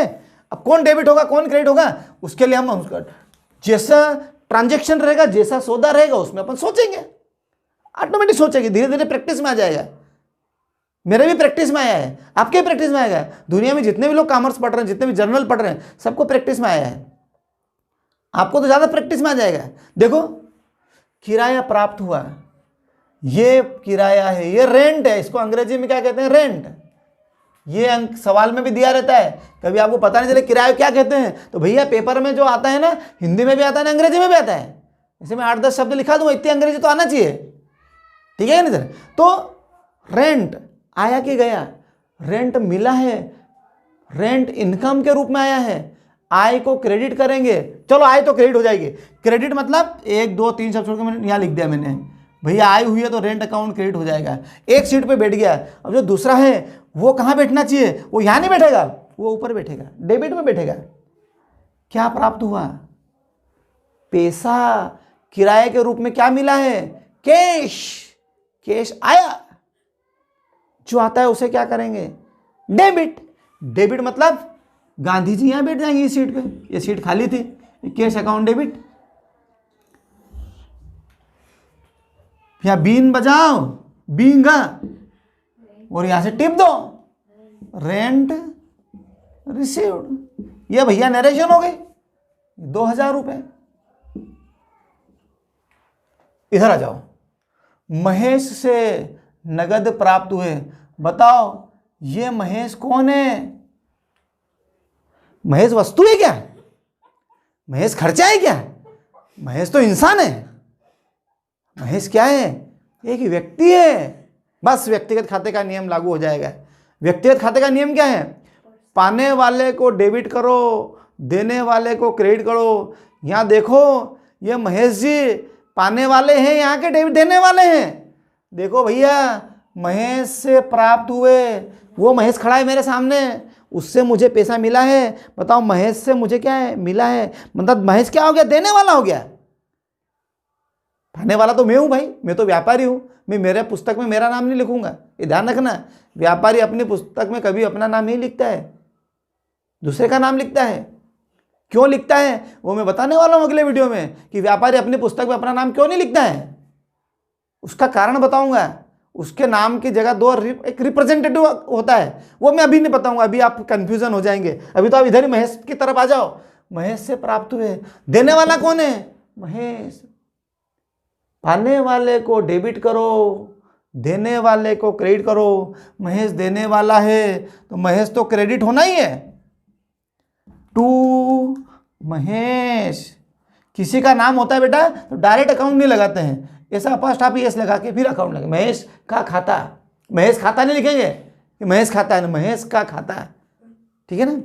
अब कौन डेबिट होगा कौन क्रेडिट होगा, उसके लिए हम जैसा ट्रांजैक्शन रहेगा, जैसा सौदा रहेगा, उसमें अपन सोचेंगे, ऑटोमेटिक सोचेंगे, धीरे धीरे प्रैक्टिस में आ जाएगा। मेरे भी प्रैक्टिस में आया है, आपके भी प्रैक्टिस में आएगा। दुनिया में जितने भी लोग कॉमर्स पढ़ रहे हैं, जितने भी जर्नल पढ़ रहे हैं, सबको प्रैक्टिस में आया है। आपको तो ज्यादा प्रैक्टिस में आ जाएगा। देखो, किराया प्राप्त हुआ, ये किराया है, ये रेंट है। इसको अंग्रेजी में क्या कहते हैं? रेंट। ये अंक सवाल में भी दिया रहता है, कभी आपको पता नहीं चले किराया क्या कहते हैं तो भैया पेपर में जो आता है ना, हिंदी में भी आता है ना, अंग्रेजी में भी आता है। इसे मैं 8-10 शब्द लिखा दूंगा, इतनी अंग्रेजी तो आना चाहिए। ठीक है ना सर? तो रेंट आया कि गया? रेंट मिला है, रेंट इनकम के रूप में आया है। आय को क्रेडिट करेंगे, चलो आय तो क्रेडिट हो जाएगी। क्रेडिट मतलब 1 2 3 शब्द छोड़ के मैंने यहाँ लिख दिया, मैंने भैया आय हुई है तो रेंट अकाउंट क्रेडिट हो जाएगा। एक सीट पे बैठ गया, अब जो दूसरा है वो कहाँ बैठना चाहिए? वो यहाँ नहीं बैठेगा, वो ऊपर बैठेगा, डेबिट में बैठेगा। क्या प्राप्त हुआ? पैसा किराए के रूप में क्या मिला है? कैश। कैश आया, जो आता है उसे क्या करेंगे? डेबिट। डेबिट मतलब गांधी जी यहां बैठ जाएंगे इस सीट पे, ये सीट खाली थी, कैश अकाउंट डेबिट। यहां बीन बजाओ, बींगा, और यहां से टिप दो, रेंट रिसीव्ड। ये भैया नरेशन हो गई, 2000 रुपए। इधर आ जाओ, महेश से नगद प्राप्त हुए। बताओ ये महेश कौन है? महेश वस्तु है क्या? महेश खर्चा है क्या? महेश तो इंसान है। महेश क्या है? एक व्यक्ति है। बस व्यक्तिगत खाते का नियम लागू हो जाएगा। व्यक्तिगत खाते का नियम क्या है? पाने वाले को डेबिट करो, देने वाले को क्रेडिट करो। यहाँ देखो ये महेश जी पाने वाले हैं, यहाँ के डेबिट देने वाले हैं। देखो भैया महेश से प्राप्त हुए, वो महेश खड़ा है मेरे सामने, उससे मुझे पैसा मिला है। बताओ महेश से मुझे क्या है? मिला है। मतलब महेश क्या हो गया? देने वाला हो गया। पाने वाला तो मैं हूं भाई, मैं तो व्यापारी हूं। मैं मेरे पुस्तक में मेरा नाम नहीं लिखूंगा, ये ध्यान रखना। व्यापारी अपनी पुस्तक में कभी अपना नाम नहीं लिखता है, दूसरे का नाम लिखता है। क्यों लिखता है वो मैं बताने वाला हूं अगले वीडियो में, कि व्यापारी अपनी पुस्तक में अपना नाम क्यों नहीं लिखता है। उसका कारण बताऊंगा। उसके नाम की जगह एक रिप्रेजेंटेटिव होता है, वो मैं अभी नहीं बताऊंगा, अभी आप कंफ्यूजन हो जाएंगे। अभी तो आप इधर ही महेश की तरफ आ जाओ। महेश से प्राप्त हुए, देने वाला कौन है? महेश। पाने वाले को डेबिट करो, देने वाले को क्रेडिट करो। महेश देने वाला है तो महेश तो क्रेडिट होना ही है। टू महेश। किसी का नाम होता है बेटा तो डायरेक्ट अकाउंट नहीं लगाते हैं, ऐसा अपॉस्ट्रोफी एस लगा के फिर अकाउंट लगे। महेश का खाता, महेश खाता नहीं लिखेंगे कि महेश खाता है ना, महेश का खाता। ठीक है ना।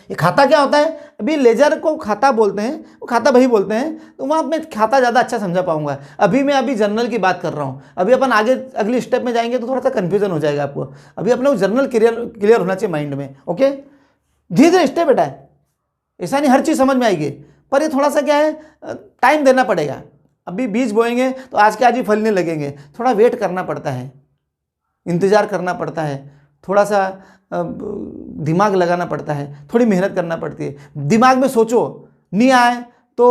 ये खाता क्या होता है? अभी लेजर को खाता बोलते हैं, वो खाता भाई बोलते हैं, तो वहाँ मैं खाता ज़्यादा अच्छा समझा पाऊंगा। मैं जनरल की बात कर रहा हूँ। अभी अपन आगे अगली स्टेप में जाएंगे तो थोड़ा सा कन्फ्यूजन हो जाएगा आपको। अभी अपने को जनरल क्लियर होना चाहिए माइंड में। ओके, धीरे धीरे स्टेप बेटा है, ऐसा नहीं हर चीज़ समझ में आएगी, पर ये थोड़ा सा क्या है, टाइम देना पड़ेगा। अभी बीज बोएंगे तो आज के आज ही फलने लगेंगे, थोड़ा वेट करना पड़ता है, इंतज़ार करना पड़ता है, थोड़ा सा दिमाग लगाना पड़ता है, थोड़ी मेहनत करना पड़ती है। दिमाग में सोचो, नहीं आए तो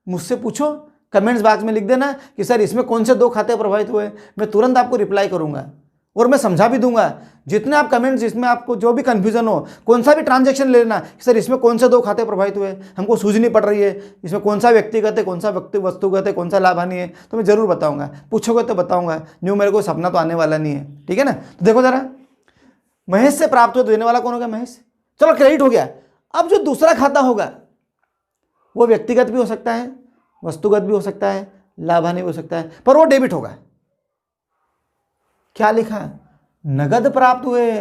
मुझसे पूछो, कमेंट्स बॉक्स में लिख देना कि सर इसमें कौन से 2 खाते प्रभावित हुए। मैं तुरंत आपको रिप्लाई करूंगा और मैं समझा भी दूंगा। जितने आप कमेंट्स, जिसमें आपको जो भी कन्फ्यूजन हो, कौन सा भी ट्रांजैक्शन ले लेना कि सर इसमें कौन से 2 खाते प्रभावित हुए, हमको सूझ नहीं पड़ रही है, इसमें कौन सा व्यक्तिगत है, कौन सा वस्तुगत है, कौन सा लाभ हानि है, तो मैं जरूर बताऊंगा। पूछोगे तो बताऊंगा, न्यू मेरे को सपना तो आने वाला नहीं है। ठीक है ना। तो देखो जरा, महेश से प्राप्त हुआ, देने वाला कौन हो गया? महेश। चलो क्रेडिट हो गया। अब जो दूसरा खाता होगा वो व्यक्तिगत भी हो सकता है, वस्तुगत भी हो सकता है, लाभ हानि भी हो सकता है, पर वो डेबिट होगा। क्या लिखा? नगद प्राप्त हुए।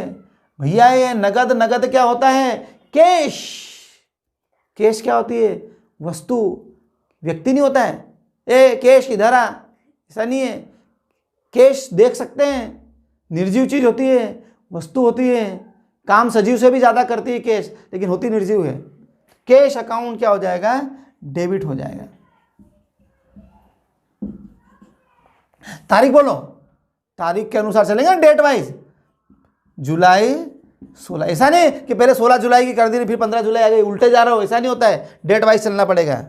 भैया ये नगद क्या होता है? कैश। कैश क्या होती है? वस्तु, व्यक्ति नहीं होता है। ए कैश इधर आ, ऐसा नहीं है। कैश देख सकते हैं, निर्जीव चीज होती है, वस्तु होती है, काम सजीव से भी ज्यादा करती है कैश, लेकिन होती निर्जीव है। कैश अकाउंट क्या हो जाएगा? डेबिट हो जाएगा। तारीख बोलो, तारीख के अनुसार चलेंगे डेट वाइज। जुलाई 16, ऐसा नहीं कि पहले 16 जुलाई की कर दी फिर 15 जुलाई आ गई, उल्टे जा रहा हो, ऐसा नहीं होता है। डेट वाइज चलना पड़ेगा।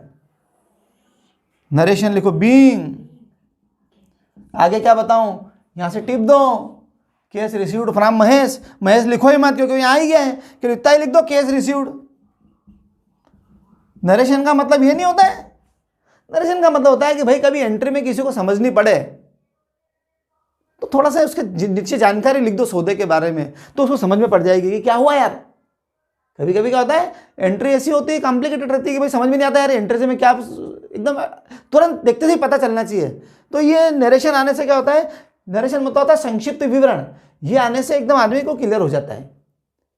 नरेशन लिखो, बीइंग। आगे क्या बताऊं, यहां से टिप दो, case received from Mahesh. Mahesh लिखो ही मत क्योंकि यहां आ ही गया है, कि इतना ही लिख दो, केस रिसीव्ड। नरेशन का मतलब ये नहीं होता है। नरेशन का मतलब होता है कि भाई कभी एंट्री में किसी को समझनी पड़े तो थोड़ा सा उसके नीचे जानकारी लिख दो सौदे के बारे में, तो उसको समझ में पड़ जाएगी कि क्या हुआ यार। कभी कभी क्या होता है, एंट्री ऐसी होती है, कॉम्प्लिकेटेड रहती है कि भाई समझ में नहीं आता यार एंट्री से मैं क्या, एकदम तुरंत देखते से ही पता चलना चाहिए। तो ये नरेशन आने से क्या होता है, नरेशन मतलब होता है संक्षिप्त विवरण। ये आने से एकदम आदमी को क्लियर हो जाता है।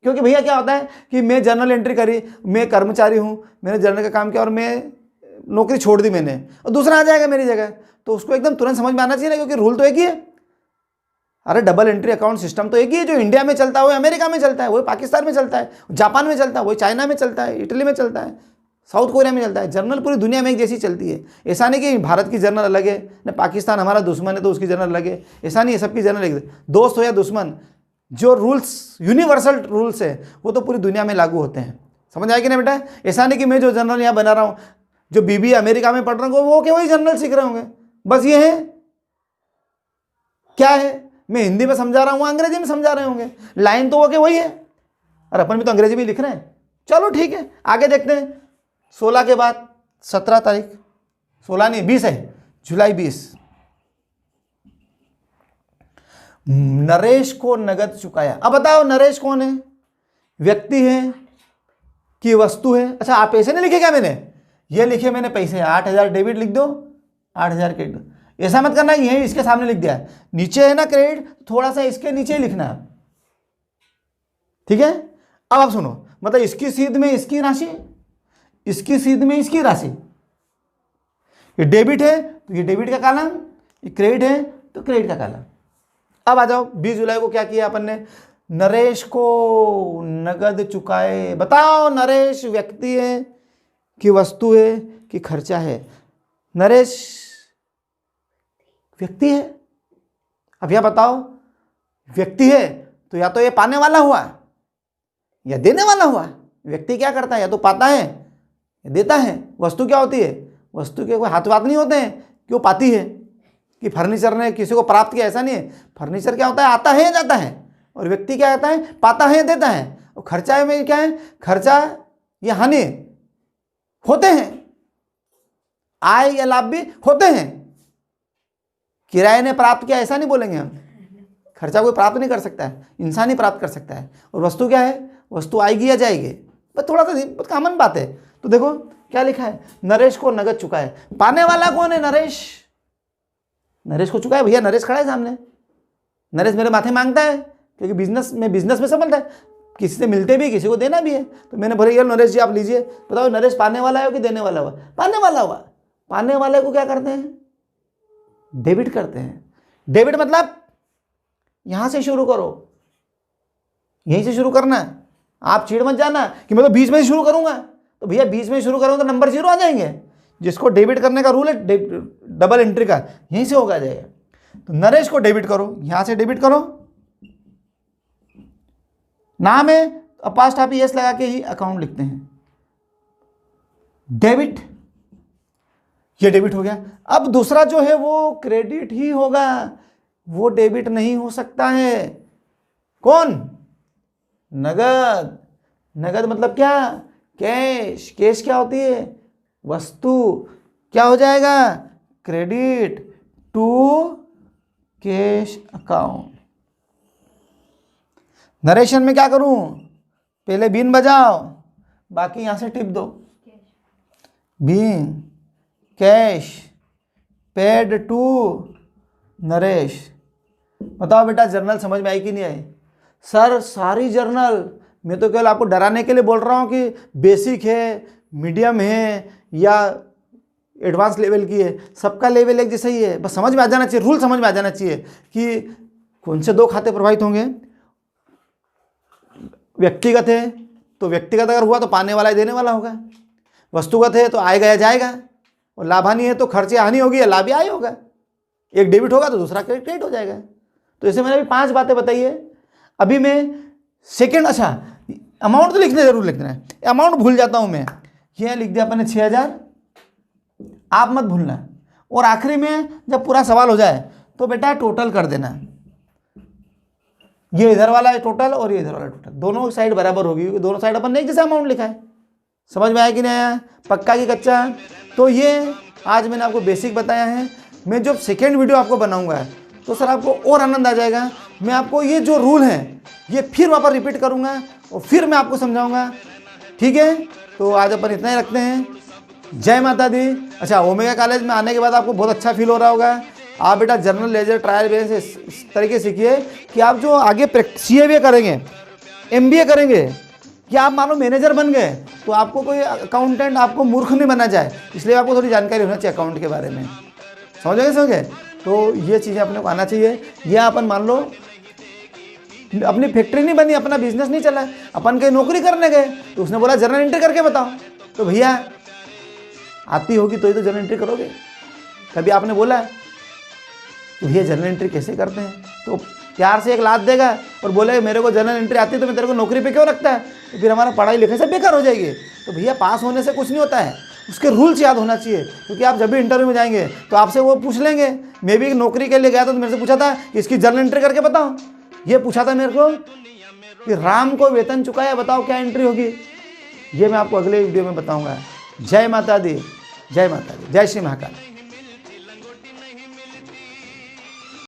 क्योंकि भैया क्या होता है कि मैं जर्नल एंट्री करी, मैं कर्मचारी हूँ, मैंने जर्नल का काम किया और मैं नौकरी छोड़ दी मैंने, और दूसरा आ जाएगा मेरी जगह, तो उसको एकदम तुरंत समझ में आना चाहिए ना, क्योंकि रूल तो एक ही है। अरे डबल एंट्री अकाउंट सिस्टम तो एक ही है, जो इंडिया में चलता है वो अमेरिका में चलता है, वो पाकिस्तान में चलता है, जापान में चलता है, वो चाइना में चलता है, इटली में चलता है, साउथ कोरिया में चलता है। जर्नल पूरी दुनिया में एक जैसी चलती है। ऐसा नहीं कि भारत की जर्नल अलग है ना, पाकिस्तान हमारा दुश्मन है तो उसकी जर्नल अलग है, ऐसा नहीं है। सबकी जर्नल एक, दोस्त हो या दुश्मन, जो रूल्स यूनिवर्सल रूल्स है वो तो पूरी दुनिया में लागू होते हैं। समझ आएगी ना बेटा। ऐसा नहीं कि मैं जो जर्नल यहाँ बना रहा हूँ, जो बीबी अमेरिका में पढ़ रहा हूँ वो क्या वही जर्नल सीख रहे होंगे, बस ये है क्या है, मैं हिंदी में समझा रहा हूँ, अंग्रेजी में समझा रहे होंगे, लाइन तो वो के वही है, और अपन भी तो अंग्रेजी में लिख रहे हैं। चलो ठीक है, आगे देखते हैं। 16 के बाद 17 तारीख, 16 नहीं 20 है, जुलाई 20। नरेश को नगद चुकाया। अब बताओ नरेश कौन है? व्यक्ति है कि वस्तु है? अच्छा, आप पैसे नहीं लिखे क्या? मैंने ये लिखे, मैंने पैसे 8,000 डेबिट लिख दो, 8,000 क्रेडिट। ऐसा मत करना यही इसके सामने लिख दिया, नीचे है ना क्रेडिट, थोड़ा सा इसके नीचे ही लिखना है, ठीक है। अब आप सुनो, मतलब इसकी सीध में इसकी राशि, इसकी सीध में इसकी राशि। ये डेबिट है तो ये डेबिट का कॉलम, ये क्रेडिट है तो क्रेडिट का कॉलम। अब आ जाओ, 20 जुलाई को क्या किया अपन ने? नरेश को नगद चुकाए। बताओ नरेश व्यक्ति है कि वस्तु है कि खर्चा है? नरेश व्यक्ति है। अब यह बताओ, व्यक्ति है तो या तो ये पाने वाला हुआ या देने वाला हुआ। व्यक्ति क्या करता है? या तो पाता है या देता है। वस्तु क्या होती है? वस्तु के कोई हाथ वात नहीं होते हैं कि वो पाती है, कि फर्नीचर ने किसी को प्राप्त किया, ऐसा नहीं है। फर्नीचर क्या होता है? आता है या जाता है। और व्यक्ति क्या होता है? पाता है या देता है। और खर्चा में क्या है? खर्चा या हानि होते हैं, आय या लाभ भी होते हैं। किराए ने प्राप्त किया ऐसा नहीं बोलेंगे हम। खर्चा कोई प्राप्त नहीं कर सकता है, इंसान ही प्राप्त कर सकता है। और वस्तु क्या है? वस्तु आएगी या जाएगी, बस थोड़ा सा कॉमन बात है। तो देखो क्या लिखा है? नरेश को नगद चुकाए। पाने वाला कौन है? नरेश। नरेश को चुकाए। भैया नरेश खड़ा है सामने, नरेश मेरे माथे मांगता है क्योंकि बिजनेस में संबंध है, किसी से मिलते भी, किसी को देना भी है। तो मैंने बोला ये नरेश जी आप लीजिए। बताओ नरेश पाने वाला है कि देने वाला हुआ? पाने वाला हुआ। पाने वाले को क्या करते हैं? डेबिट करते हैं। डेबिट मतलब यहां से शुरू करो, यहीं से शुरू करना है। आप चिढ़ मत जाना कि मैं तो बीच में शुरू करूंगा। तो भैया बीच में शुरू करूंगा तो नंबर 0 आ जाएंगे। जिसको डेबिट करने का रूल है डबल एंट्री का, यहीं से होगा जाएगा। तो नरेश को डेबिट करो, यहां से डेबिट करो। नाम है पास्ट आप यस लगा के ही अकाउंट लिखते हैं। डेबिट, ये डेबिट हो गया। अब दूसरा जो है वो क्रेडिट ही होगा, वो डेबिट नहीं हो सकता है। कौन? नगद। नगद मतलब क्या? कैश। कैश क्या होती है? वस्तु। क्या हो जाएगा? Credit to cash account. Narration में क्या करूं? पहले बीन बजाओ, बाकी यहां से टिप दो। Being cash paid to Naresh. बताओ बेटा जर्नल समझ में आई कि नहीं आई? सर सारी जर्नल, मैं तो केवल आपको डराने के लिए बोल रहा हूँ कि बेसिक है, मीडियम है या एडवांस लेवल की है, सबका लेवल एक जैसा ही है। बस समझ में आ जाना चाहिए, रूल समझ में आ जाना चाहिए कि कौन से 2 खाते प्रभावित होंगे। व्यक्तिगत है तो व्यक्तिगत अगर हुआ तो पाने वाला है देने वाला होगा। वस्तुगत है तो आएगा या जाएगा। और लाभानी है तो खर्च या हानि होगी या लाभ या आय होगा। एक डेबिट होगा तो दूसरा क्रेडिट हो जाएगा। तो ऐसे मैंने अभी 5 बातें बताई है। अभी मैं सेकेंड, अच्छा अमाउंट तो लिखना जरूर लिखना है, अमाउंट भूल जाता हूं मैं। ये लिख दिया अपने 6,000, आप मत भूलना। और आखिरी में जब पूरा सवाल हो जाए तो बेटा टोटल कर देना। ये इधर वाला है टोटल और ये इधर वाला टोटल, दोनों साइड बराबर होगी क्योंकि दोनों साइड अपन ने एक जैसा अमाउंट लिखा है। समझ में आया कि नहीं आया? पक्का कि कच्चा? तो ये आज मैंने आपको बेसिक बताया है। मैं जब सेकेंड वीडियो आपको बनाऊंगा तो सर आपको और आनंद आ जाएगा। मैं आपको ये जो रूल हैं ये फिर वहाँ पर रिपीट करूँगा और फिर मैं आपको समझाऊंगा, ठीक है? तो आज अपन इतना ही रखते हैं। जय माता दी। अच्छा, ओमेगा कॉलेज में आने के बाद आपको बहुत अच्छा फील हो रहा होगा। आप बेटा जर्नल लेजर ट्रायल बेस इस तरीके सीखिए कि आप जो आगे CA करेंगे, MBA करेंगे, कि आप मानो मैनेजर बन गए तो आपको कोई अकाउंटेंट आपको मूर्ख नहीं बना जाए, इसलिए आपको थोड़ी जानकारी होना चाहिए अकाउंट के बारे में। समझे? तो ये चीज़ें अपने को आना चाहिए। ये अपन मान लो अपनी फैक्ट्री नहीं बनी, अपना बिजनेस नहीं चला, अपन कहीं नौकरी करने गए तो उसने बोला जर्नल एंट्री करके बताओ। तो भैया आती होगी तो ही तो जर्नल एंट्री करोगे। कभी आपने बोला तो भैया जर्नल एंट्री कैसे करते हैं? तो प्यार से एक लात देगा और बोले मेरे को जर्नल एंट्री आती है तो मैं तेरे को नौकरी पे क्यों रखता है? तो फिर हमारा पढ़ाई लिखाई सब बेकार हो जाएगी। तो भैया पास होने से कुछ नहीं होता है, उसके रूल्स याद होना चाहिए। क्योंकि आप जब भी इंटरव्यू में जाएंगे तो आपसे वो पूछ लेंगे। मैं भी नौकरी के लिए गया था तो मेरे से पूछा था कि इसकी जर्नल एंट्री करके बताओ। ये पूछा था मेरे को कि राम को वेतन चुकाया, बताओ क्या एंट्री होगी। ये मैं आपको अगले वीडियो में बताऊंगा। जय माता दी, जय माता दी, जय श्री महाकाल।